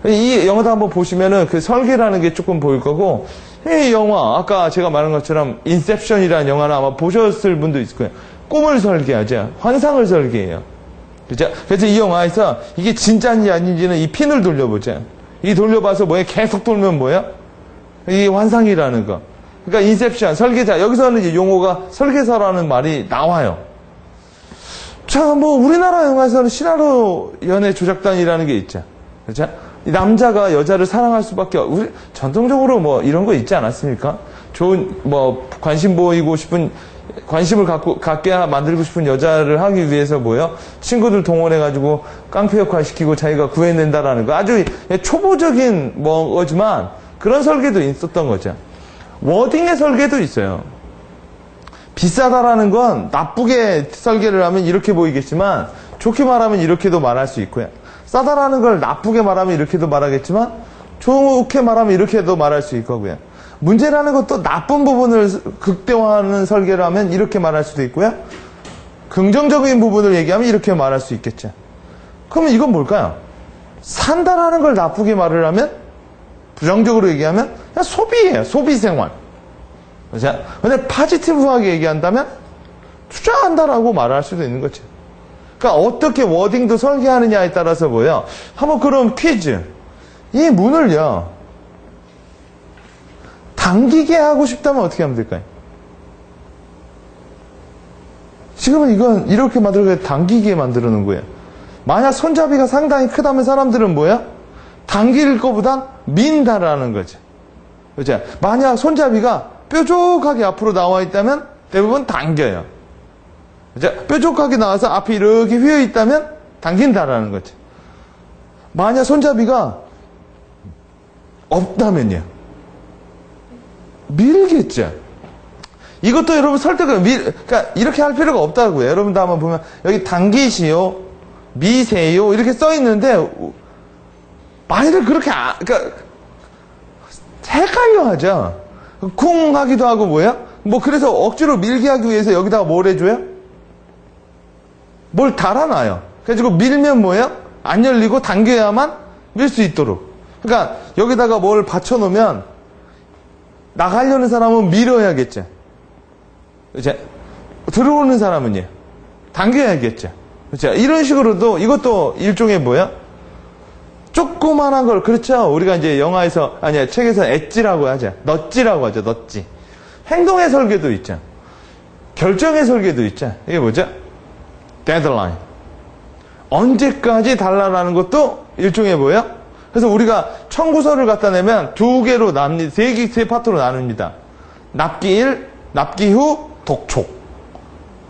이 영화도 한번 보시면은 그 설계라는 게 조금 보일 거고, 이 영화, 아까 제가 말한 것처럼 인셉션이라는 영화는 아마 보셨을 분도 있을 거예요. 꿈을 설계하죠. 환상을 설계해요. 그렇죠? 그래서 이 영화에서 이게 진짜인지 아닌지는 이 핀을 돌려보죠. 이 돌려봐서 뭐야? 계속 돌면 뭐야? 이 환상이라는 거. 그러니까 인셉션, 설계자. 여기서는 이제 용어가 설계사라는 말이 나와요. 자, 뭐 우리나라 영화에서는 시나리오 연애 조작단이라는 게 있죠. 그렇죠? 이 남자가 여자를 사랑할 수밖에 우리 전통적으로 뭐 이런 거 있지 않았습니까? 좋은 뭐 관심 보이고 싶은 관심을 갖게 만들고 싶은 여자를 하기 위해서 뭐요? 친구들 동원해가지고 깡패 역할 시키고 자기가 구해낸다라는 거. 아주 초보적인 뭐지만 그런 설계도 있었던 거죠. 워딩의 설계도 있어요. 비싸다라는 건 나쁘게 설계를 하면 이렇게 보이겠지만 좋게 말하면 이렇게도 말할 수 있고요. 싸다라는 걸 나쁘게 말하면 이렇게도 말하겠지만 좋게 말하면 이렇게도 말할 수 있고요. 문제라는 것도 나쁜 부분을 극대화하는 설계를 하면 이렇게 말할 수도 있고요. 긍정적인 부분을 얘기하면 이렇게 말할 수 있겠죠. 그러면 이건 뭘까요? 산다라는 걸 나쁘게 말을 하면 부정적으로 얘기하면 그냥 소비예요. 소비생활. 그렇죠? 근데 파지티브하게 얘기한다면 투자한다라고 말할 수도 있는 거죠. 그러니까 어떻게 워딩도 설계하느냐에 따라서 뭐예요? 한번 그럼 퀴즈. 이 문을요. 당기게 하고 싶다면 어떻게 하면 될까요? 지금은 이건 이렇게 만들고 당기게 만들어 놓은 거예요. 만약 손잡이가 상당히 크다면 사람들은 뭐야? 당길 것보단 민다라는 거죠. 그렇죠? 만약 손잡이가 뾰족하게 앞으로 나와 있다면 대부분 당겨요. 그렇죠? 뾰족하게 나와서 앞이 이렇게 휘어 있다면 당긴다라는 거죠. 만약 손잡이가 없다면요. 밀겠죠. 이것도 여러분 설득을 그러니까 이렇게 할 필요가 없다고요. 여러분도 한번 보면 여기 당기시오, 미세요 이렇게 써 있는데 많이들 그렇게 그러니까 헷갈려 하죠. 쿵 하기도 하고 뭐야? 뭐 그래서 억지로 밀게 하기 위해서 여기다가 뭘 해줘요? 뭘 달아놔요. 그래가지고 밀면 뭐야? 안 열리고 당겨야만 밀 수 있도록. 그러니까 여기다가 뭘 받쳐놓으면 나가려는 사람은 밀어야겠죠. 이제 들어오는 사람은요 당겨야겠죠. 그렇죠? 이런 식으로도 이것도 일종의 뭐야? 조그만한 걸 그렇죠. 우리가 이제 영화에서 아니야 책에서 엣지라고 하죠. 넛지라고 하죠. 넛지. 행동의 설계도 있죠. 결정의 설계도 있죠. 이게 뭐죠? 데드라인. 언제까지 달라라는 것도 일종의 뭐야? 그래서 우리가 청구서를 갖다 내면 두 개로 세 파트로 나눕니다. 납기 1, 납기 후, 독촉.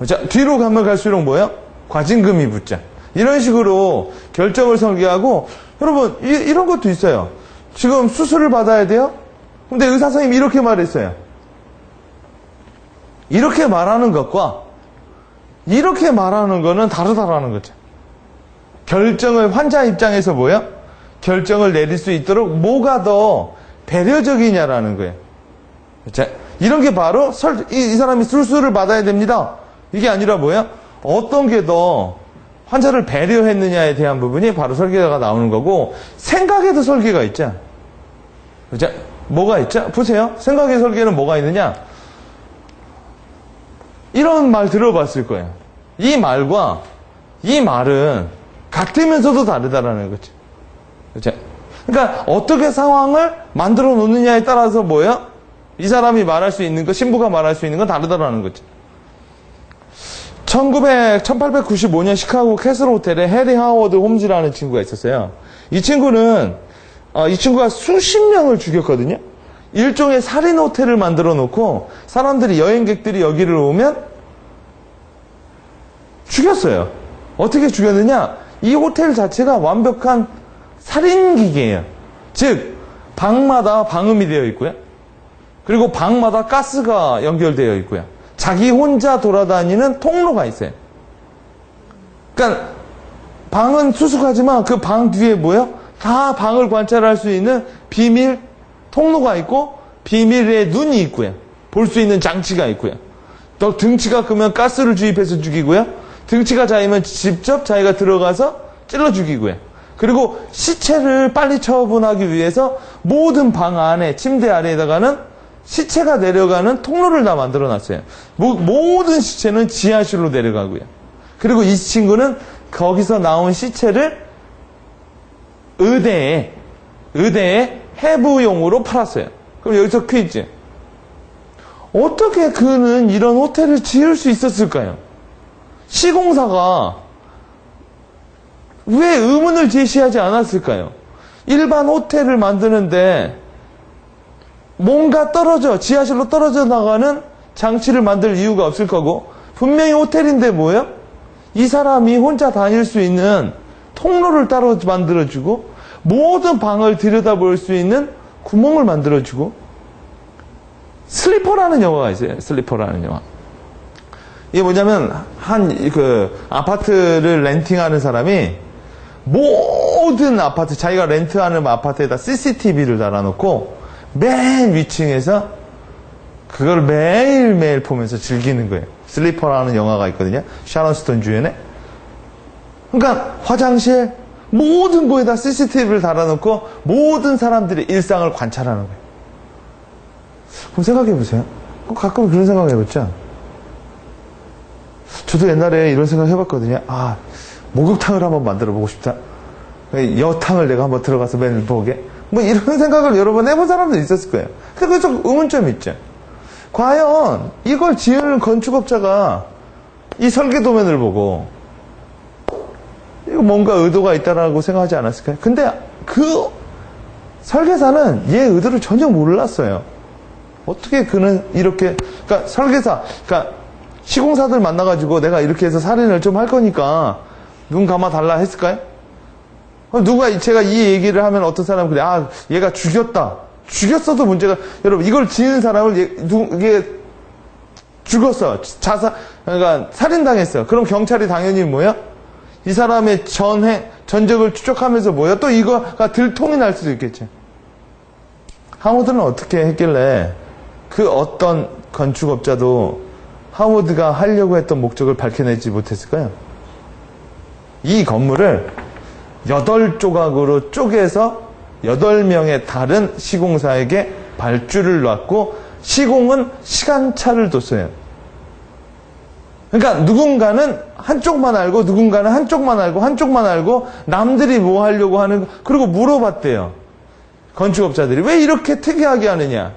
자, 뒤로 가면 갈수록 뭐예요? 과징금이 붙자. 이런 식으로 결정을 설계하고, 여러분, 이런 것도 있어요. 지금 수술을 받아야 돼요? 근데 의사 선생님이 이렇게 말했어요. 이렇게 말하는 것과 이렇게 말하는 거는 다르다라는 거죠. 결정을 환자 입장에서 뭐예요? 결정을 내릴 수 있도록 뭐가 더 배려적이냐라는 거예요. 자, 이런 게 바로 이 사람이 수술을 받아야 됩니다. 이게 아니라 뭐야? 어떤 게 더 환자를 배려했느냐에 대한 부분이 바로 설계가 나오는 거고, 생각에도 설계가 있죠. 자, 뭐가 있죠? 보세요. 생각의 설계는 뭐가 있느냐? 이런 말 들어봤을 거예요. 이 말과 이 말은 같으면서도 다르다라는 거죠. 그렇죠? 그러니까 어떻게 상황을 만들어 놓느냐에 따라서 뭐예요? 이 사람이 말할 수 있는 거, 신부가 말할 수 있는 건 다르다라는 거죠. 1895년 시카고 캐슬 호텔에 해리 하워드 홈즈라는 친구가 있었어요. 이 친구가 수십 명을 죽였거든요. 일종의 살인 호텔을 만들어 놓고 사람들이, 여행객들이 여기를 오면 죽였어요. 어떻게 죽였느냐? 이 호텔 자체가 완벽한 살인기계예요. 즉, 방마다 방음이 되어 있고요. 그리고 방마다 가스가 연결되어 있고요. 자기 혼자 돌아다니는 통로가 있어요. 그러니까 방은 수숙하지만 그 방 뒤에 뭐예요? 다 방을 관찰할 수 있는 비밀 통로가 있고 비밀의 눈이 있고요. 볼 수 있는 장치가 있고요. 또 등치가 크면 가스를 주입해서 죽이고요. 등치가 작으면 직접 자기가 들어가서 찔러 죽이고요. 그리고 시체를 빨리 처분하기 위해서 모든 방 안에 침대 아래에다가는 시체가 내려가는 통로를 다 만들어 놨어요. 모든 시체는 지하실로 내려가고요. 그리고 이 친구는 거기서 나온 시체를 의대에 해부용으로 팔았어요. 그럼 여기서 퀴즈. 어떻게 그는 이런 호텔을 지을 수 있었을까요? 시공사가 왜 의문을 제시하지 않았을까요? 일반 호텔을 만드는데 뭔가 지하실로 떨어져 나가는 장치를 만들 이유가 없을 거고, 분명히 호텔인데 뭐예요? 이 사람이 혼자 다닐 수 있는 통로를 따로 만들어주고, 모든 방을 들여다볼 수 있는 구멍을 만들어주고, 슬리퍼라는 영화가 있어요. 슬리퍼라는 영화. 이게 뭐냐면, 아파트를 렌팅하는 사람이 모든 아파트, 자기가 렌트하는 아파트에다 CCTV를 달아놓고, 맨 위층에서 그걸 매일매일 보면서 즐기는 거예요. 슬리퍼라는 영화가 있거든요. 샤론 스톤 주연의. 그러니까 화장실 모든 곳에다 CCTV를 달아놓고 모든 사람들의 일상을 관찰하는 거예요. 그럼 생각해 보세요. 가끔 그런 생각 해봤죠. 저도 옛날에 이런 생각 해봤거든요. 목욕탕을 한번 만들어 보고 싶다. 여탕을 내가 한번 들어가서 맨날 보게. 뭐 이런 생각을 여러 번 해본 사람도 있었을 거예요. 근데 좀 의문점이 있죠. 과연 이걸 지을 건축업자가 이 설계도면을 보고 이거 뭔가 의도가 있다라고 생각하지 않았을까요? 근데 그 설계사는 얘 의도를 전혀 몰랐어요. 어떻게 그는 이렇게, 그러니까 그러니까 시공사들 만나가지고 내가 이렇게 해서 살인을 좀 할 거니까 눈 감아 달라 했을까요? 제가 이 얘기를 하면 어떤 사람은 그래, 얘가 죽였다. 죽였어도 문제가, 여러분, 이걸 지은 사람을 이게 죽었어. 그러니까 살인당했어. 그럼 경찰이 당연히 뭐야? 이 사람의 전적을 추적하면서 뭐야? 또 이거가 들통이 날 수도 있겠지. 하워드는 어떻게 했길래 그 어떤 건축업자도 하워드가 하려고 했던 목적을 밝혀내지 못했을까요? 이 건물을 8조각으로 쪼개서 8명의 다른 시공사에게 발주를 놨고, 시공은 시간차를 뒀어요. 그러니까 누군가는 한쪽만 알고, 누군가는 한쪽만 알고, 남들이 뭐 하려고 하는, 그리고 물어봤대요. 건축업자들이 왜 이렇게 특이하게 하느냐?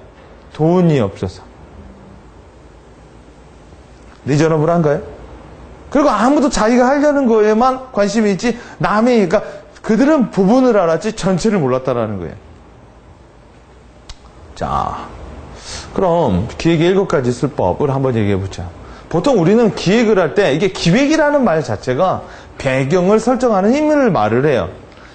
돈이 없어서. 리저너블한가요? 그리고 아무도 자기가 하려는 거에만 관심이 있지, 그러니까 그들은 부분을 알았지 전체를 몰랐다라는 거예요. 자, 그럼 기획의 7가지 술법을 한번 얘기해보자. 보통 우리는 기획을 할 때, 이게 기획이라는 말 자체가 배경을 설정하는 힘을 말을 해요.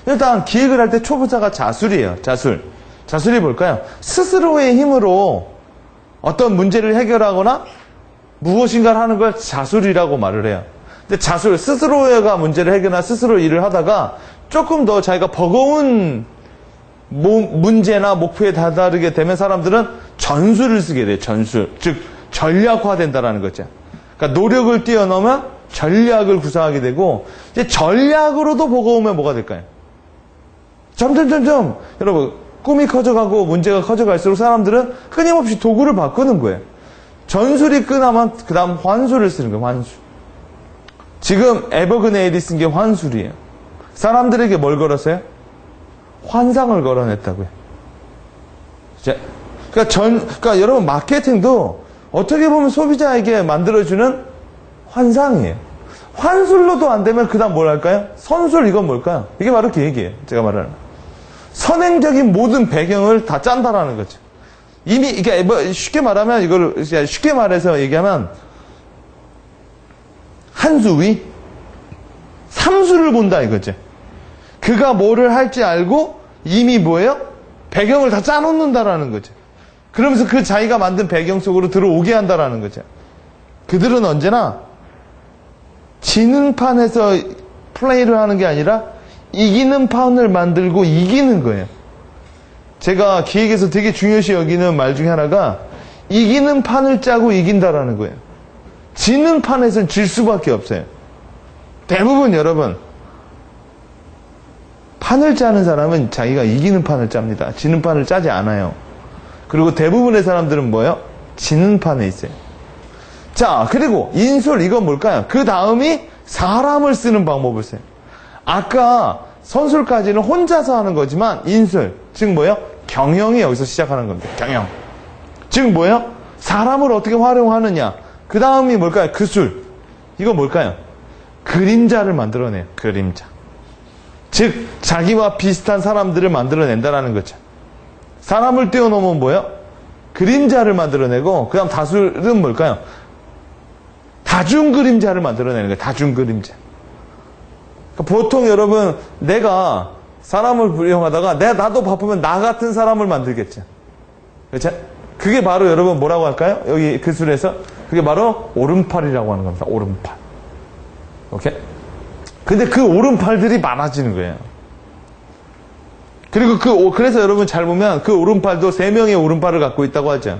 일단 기획을 할 때 초보자가 자술이에요. 자술이 뭘까요? 스스로의 힘으로 어떤 문제를 해결하거나 무엇인가를 하는 걸 자술이라고 말을 해요. 근데 스스로가 문제를 해결하나 스스로 일을 하다가 조금 더 자기가 버거운 문제나 목표에 다다르게 되면 사람들은 전술을 쓰게 돼요. 전술. 즉, 전략화된다라는 거죠. 그러니까 노력을 뛰어넘으면 전략을 구사하게 되고, 이제 전략으로도 버거우면 뭐가 될까요? 점점, 여러분, 꿈이 커져가고 문제가 커져갈수록 사람들은 끊임없이 도구를 바꾸는 거예요. 전술이 끝나면 그 다음 환술을 쓰는 거예요. 환술. 지금 에버그네일이 쓴 게 환술이에요. 사람들에게 뭘 걸었어요? 환상을 걸어냈다고요. 그러니까 여러분, 마케팅도 어떻게 보면 소비자에게 만들어주는 환상이에요. 환술로도 안 되면 그 다음 뭘 할까요? 선술. 이건 뭘까요? 이게 바로 기획이에요. 제가 말하는 선행적인 모든 배경을 다 짠다라는 거죠. 이미 이게 쉽게 말하면, 이걸 쉽게 말해서 얘기하면 한수위 3수를 본다 이거죠. 그가 뭐를 할지 알고 이미 뭐예요? 배경을 다 짜놓는다라는 거죠. 그러면서 그 자기가 만든 배경 속으로 들어오게 한다라는 거죠. 그들은 언제나 지능판에서 플레이를 하는 게 아니라 이기는 판을 만들고 이기는 거예요. 제가 기획에서 되게 중요시 여기는 말 중에 하나가 이기는 판을 짜고 이긴다라는 거예요. 지는 판에서는 질 수밖에 없어요. 대부분 여러분 판을 짜는 사람은 자기가 이기는 판을 짭니다. 지는 판을 짜지 않아요. 그리고 대부분의 사람들은 뭐예요? 지는 판에 있어요. 자, 그리고 인술 이건 뭘까요? 그 다음이 사람을 쓰는 방법을 써요. 아까 선술까지는 혼자서 하는 거지만 인술, 즉 뭐예요? 경영이 여기서 시작하는 겁니다. 경영. 즉 뭐예요? 사람을 어떻게 활용하느냐. 그 다음이 뭘까요? 그술. 이건 뭘까요? 그림자를 만들어내요. 그림자. 즉 자기와 비슷한 사람들을 만들어낸다라는 거죠. 사람을 뛰어넘으면 뭐예요? 그림자를 만들어내고 그 다음 다술은 뭘까요? 다중 그림자를 만들어내는 거예요. 다중 그림자. 그러니까 보통 여러분 내가 사람을 불용하다가 나도 바쁘면 나 같은 사람을 만들겠죠. 그렇죠? 그게 바로 여러분 뭐라고 할까요? 여기 그술에서 그게 바로 오른팔이라고 하는 겁니다. 오른팔. 오케이? 근데 그 오른팔들이 많아지는 거예요. 그리고 그래서 여러분 잘 보면 그 오른팔도 3명의 오른팔을 갖고 있다고 하죠.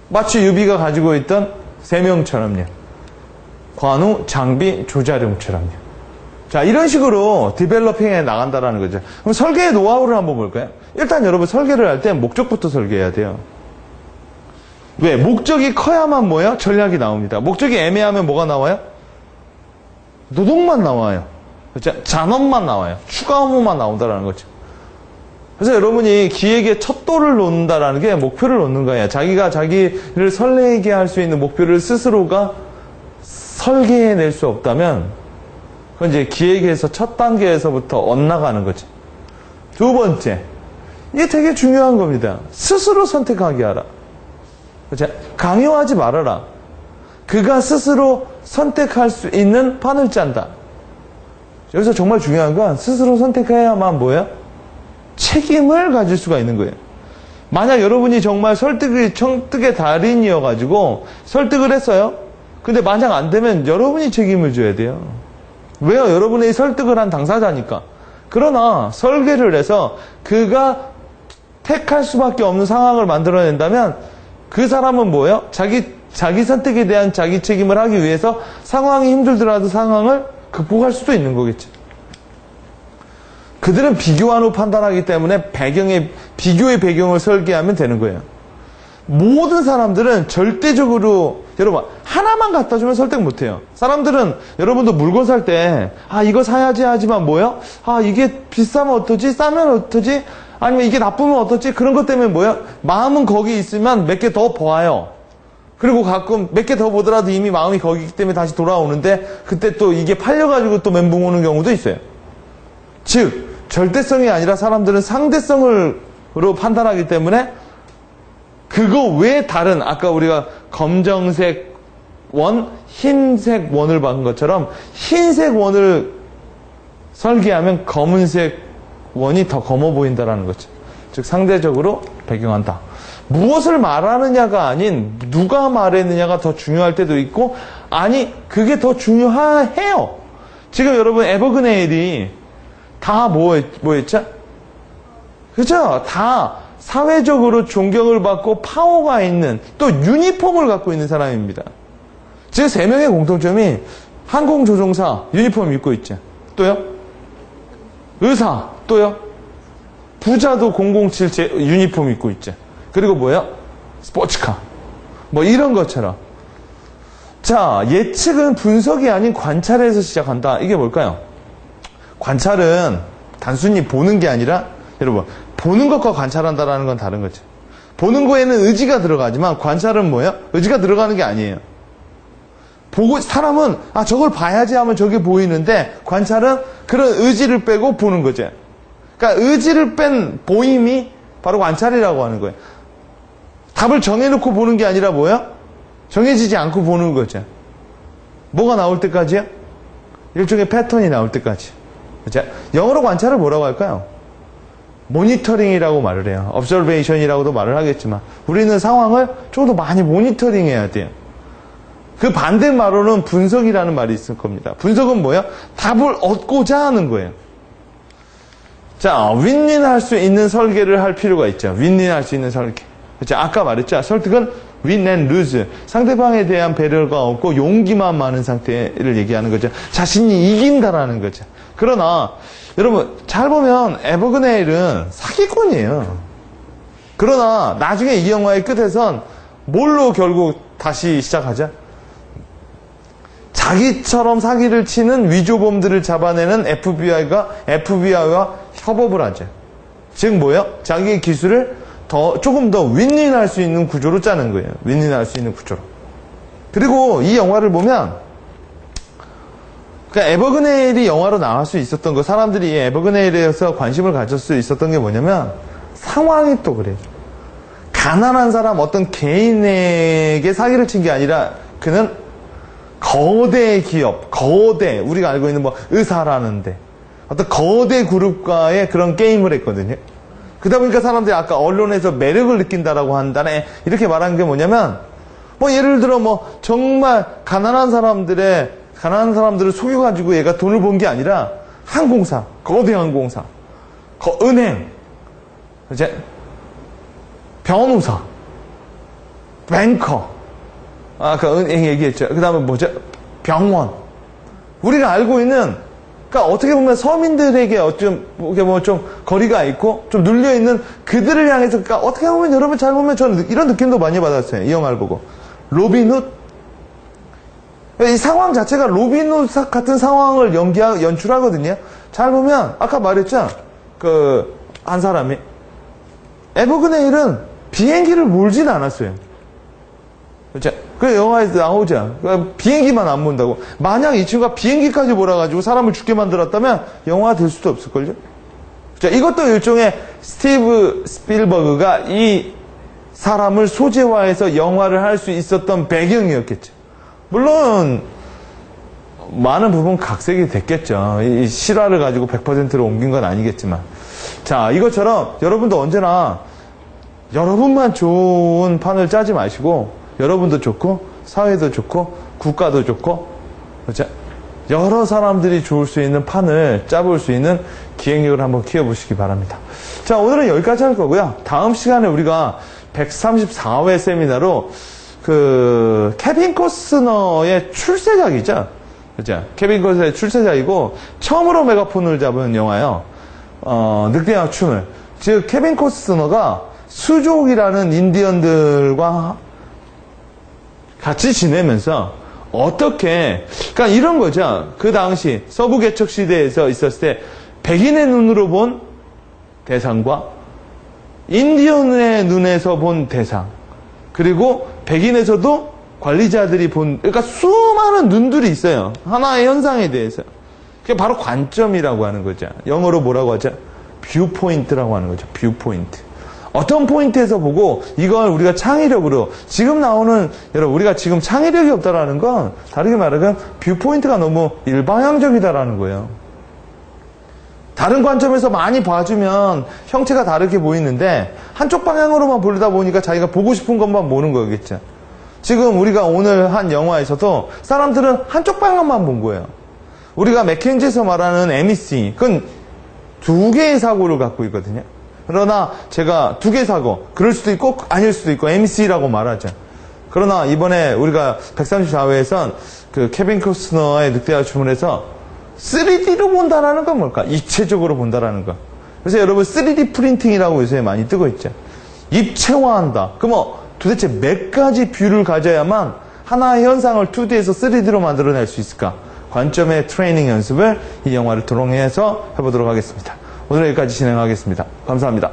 마치 유비가 가지고 있던 3명처럼요. 관우, 장비, 조자룡처럼요. 자, 이런 식으로 디벨로핑에 나간다라는 거죠. 그럼 설계의 노하우를 한번 볼까요? 일단 여러분 설계를 할 때 목적부터 설계해야 돼요. 왜? 목적이 커야만 뭐예요? 전략이 나옵니다. 목적이 애매하면 뭐가 나와요? 노동만 나와요. 그렇죠? 잔업만 나와요. 추가 업무만 나온다라는 거죠. 그래서 여러분이 기획에 첫 돌을 놓는다라는 게 목표를 놓는 거예요. 자기가 자기를 설레게 할 수 있는 목표를 스스로가 설계해낼 수 없다면 그건 이제 기획에서 첫 단계에서부터 엇나가는 거죠. 두 번째, 이게 되게 중요한 겁니다. 스스로 선택하게 하라. 그렇죠? 강요하지 말아라. 그가 스스로 선택할 수 있는 판을 짠다. 여기서 정말 중요한 건 스스로 선택해야만 뭐예요? 책임을 가질 수가 있는 거예요. 만약 여러분이 정말 설득이 청득의 달인이어가지고 설득을 했어요. 근데 만약 안 되면 여러분이 책임을 져야 돼요. 왜요? 여러분이 설득을 한 당사자니까. 그러나 설계를 해서 그가 택할 수밖에 없는 상황을 만들어낸다면 그 사람은 뭐예요? 자기 선택에 대한 자기 책임을 하기 위해서 상황이 힘들더라도 상황을 극복할 수도 있는 거겠죠. 그들은 비교한 후 판단하기 때문에 비교의 배경을 설계하면 되는 거예요. 모든 사람들은 절대적으로 여러분 하나만 갖다 주면 설득 못해요. 사람들은 여러분도 물건 살 때 이거 사야지 하지만 뭐예요? 이게 비싸면 어떠지? 싸면 어떠지? 아니면 이게 나쁘면 어떠지? 그런 것 때문에 뭐예요? 마음은 거기 있으면 몇 개 더 봐요. 그리고 가끔 몇 개 더 보더라도 이미 마음이 거기 있기 때문에 다시 돌아오는데 그때 또 이게 팔려가지고 또 멘붕 오는 경우도 있어요. 즉 절대성이 아니라 사람들은 상대성으로 판단하기 때문에 그거 외에 다른 아까 우리가 검정색 원, 흰색 원을 봤던 것처럼 흰색 원을 설계하면 검은색 원이 더 검어 보인다라는 거죠. 즉 상대적으로 배경한다. 무엇을 말하느냐가 아닌 누가 말했느냐가 더 중요할 때도 있고 그게 더 중요해요. 지금 여러분 에버그네일이 다 뭐였죠? 그죠? 다 사회적으로 존경을 받고 파워가 있는 또 유니폼을 갖고 있는 사람입니다. 지금 3명의 공통점이 항공조종사 유니폼 입고 있죠. 또요? 의사 또요? 부자도 007 유니폼 입고 있죠. 그리고 뭐예요? 스포츠카 이런 것처럼. 자, 예측은 분석이 아닌 관찰에서 시작한다. 이게 뭘까요? 관찰은 단순히 보는 게 아니라 여러분 보는 것과 관찰한다라는 건 다른 거죠. 보는 거에는 의지가 들어가지만 관찰은 뭐예요? 의지가 들어가는 게 아니에요. 사람은 저걸 봐야지 하면 저게 보이는데 관찰은 그런 의지를 빼고 보는 거죠. 그러니까 의지를 뺀 보임이 바로 관찰이라고 하는 거예요. 답을 정해놓고 보는 게 아니라 뭐예요? 정해지지 않고 보는 거죠. 뭐가 나올 때까지요? 일종의 패턴이 나올 때까지. 그렇죠? 영어로 관찰을 뭐라고 할까요? 모니터링이라고 말을 해요. observation이라고도 말을 하겠지만 우리는 상황을 좀 더 많이 모니터링해야 돼요. 그 반대말로는 분석이라는 말이 있을 겁니다. 분석은 뭐예요? 답을 얻고자 하는 거예요. 자, 윈윈할 수 있는 설계를 할 필요가 있죠. 윈윈할 수 있는 설계. 그렇죠? 아까 말했죠. 설득은 win and lose. 상대방에 대한 배려가 없고 용기만 많은 상태를 얘기하는 거죠. 자신이 이긴다라는 거죠. 그러나 여러분 잘 보면 에버그네일은 사기꾼이에요. 그러나 나중에 이 영화의 끝에선 뭘로 결국 다시 시작하죠? 자기처럼 사기를 치는 위조범들을 잡아내는 FBI와 협업을 하죠. 즉 뭐예요? 자기의 기술을 조금 더 윈윈할 수 있는 구조로 짜는 거예요. 윈윈할 수 있는 구조로. 그리고 이 영화를 보면 그러니까 에버그네일이 영화로 나올 수 있었던 거, 사람들이 에버그네일에서 관심을 가질 수 있었던 게 뭐냐면 상황이 또 그래요. 가난한 사람 어떤 개인에게 사기를 친 게 아니라 그는 거대 기업, 거대 우리가 알고 있는 뭐 의사라는데 어떤 거대 그룹과의 그런 게임을 했거든요. 그러다 보니까 사람들이 아까 언론에서 매력을 느낀다라고 한다네 이렇게 말한 게 뭐냐면 뭐 예를 들어 뭐 정말 가난한 사람들을 속여가지고 얘가 돈을 번 게 아니라 항공사, 거대 항공사, 은행, 이제 변호사, 뱅커, 아까 은행 얘기했죠. 그 다음에 뭐죠? 병원. 우리가 알고 있는, 그러니까 어떻게 보면 서민들에게 좀 거리가 있고 좀 눌려있는 그들을 향해서, 그러니까 어떻게 보면 여러분 잘 보면 저는 이런 느낌도 많이 받았어요. 이 영화를 보고. 로빈훗? 이 상황 자체가 로빈훗 같은 상황을 연출하거든요. 잘 보면, 아까 말했죠? 한 사람이. 에버그네일은 비행기를 몰진 않았어요. 그렇죠? 그 영화에서 나오죠. 비행기만 안 본다고. 만약 이 친구가 비행기까지 몰아가지고 사람을 죽게 만들었다면 영화가 될 수도 없을걸요? 그렇죠? 이것도 일종의 스티브 스필버그가 이 사람을 소재화해서 영화를 할 수 있었던 배경이었겠죠. 물론 많은 부분 각색이 됐겠죠. 이 실화를 가지고 100%로 옮긴 건 아니겠지만. 자, 이것처럼 여러분도 언제나 여러분만 좋은 판을 짜지 마시고 여러분도 좋고 사회도 좋고 국가도 좋고 그렇죠? 여러 사람들이 좋을 수 있는 판을 짜볼 수 있는 기획력을 한번 키워보시기 바랍니다. 자, 오늘은 여기까지 할 거고요. 다음 시간에 우리가 134회 세미나로 케빈 코스너의 출세작이죠. 그렇죠? 케빈 코스너의 출세작이고 처음으로 메가폰을 잡은 영화예요. 늑대와 춤을. 즉 케빈 코스너가 수족이라는 인디언들과 같이 지내면서 어떻게, 그러니까 이런 거죠. 그 당시 서부 개척 시대에서 있었을 때 백인의 눈으로 본 대상과 인디언의 눈에서 본 대상, 그리고 백인에서도 관리자들이 본, 그러니까 수많은 눈들이 있어요. 하나의 현상에 대해서. 그게 바로 관점이라고 하는 거죠. 영어로 뭐라고 하죠? 뷰포인트라고 하는 거죠. 뷰포인트. 어떤 포인트에서 보고 이걸 우리가 창의력으로 지금 나오는 여러분 우리가 지금 창의력이 없다라는 건 다르게 말하면 뷰포인트가 너무 일방향적이다라는 거예요. 다른 관점에서 많이 봐주면 형체가 다르게 보이는데 한쪽 방향으로만 보려다 보니까 자기가 보고 싶은 것만 보는 거겠죠. 지금 우리가 오늘 한 영화에서도 사람들은 한쪽 방향만 본 거예요. 우리가 맥켄지에서 말하는 MEC 그건 두 개의 사고를 갖고 있거든요. 그러나 제가 두 개 사고, 그럴 수도 있고 아닐 수도 있고 MEC라고 말하죠. 그러나 이번에 우리가 134회에선 케빈 코스너의 늑대와 춤을해서 3D로 본다라는 건 뭘까? 입체적으로 본다라는 거. 그래서 여러분 3D 프린팅이라고 요새 많이 뜨고 있죠. 입체화한다. 그럼 도대체 몇 가지 뷰를 가져야만 하나의 현상을 2D에서 3D로 만들어낼 수 있을까? 관점의 트레이닝 연습을 이 영화를 통해서 해보도록 하겠습니다. 오늘 여기까지 진행하겠습니다. 감사합니다.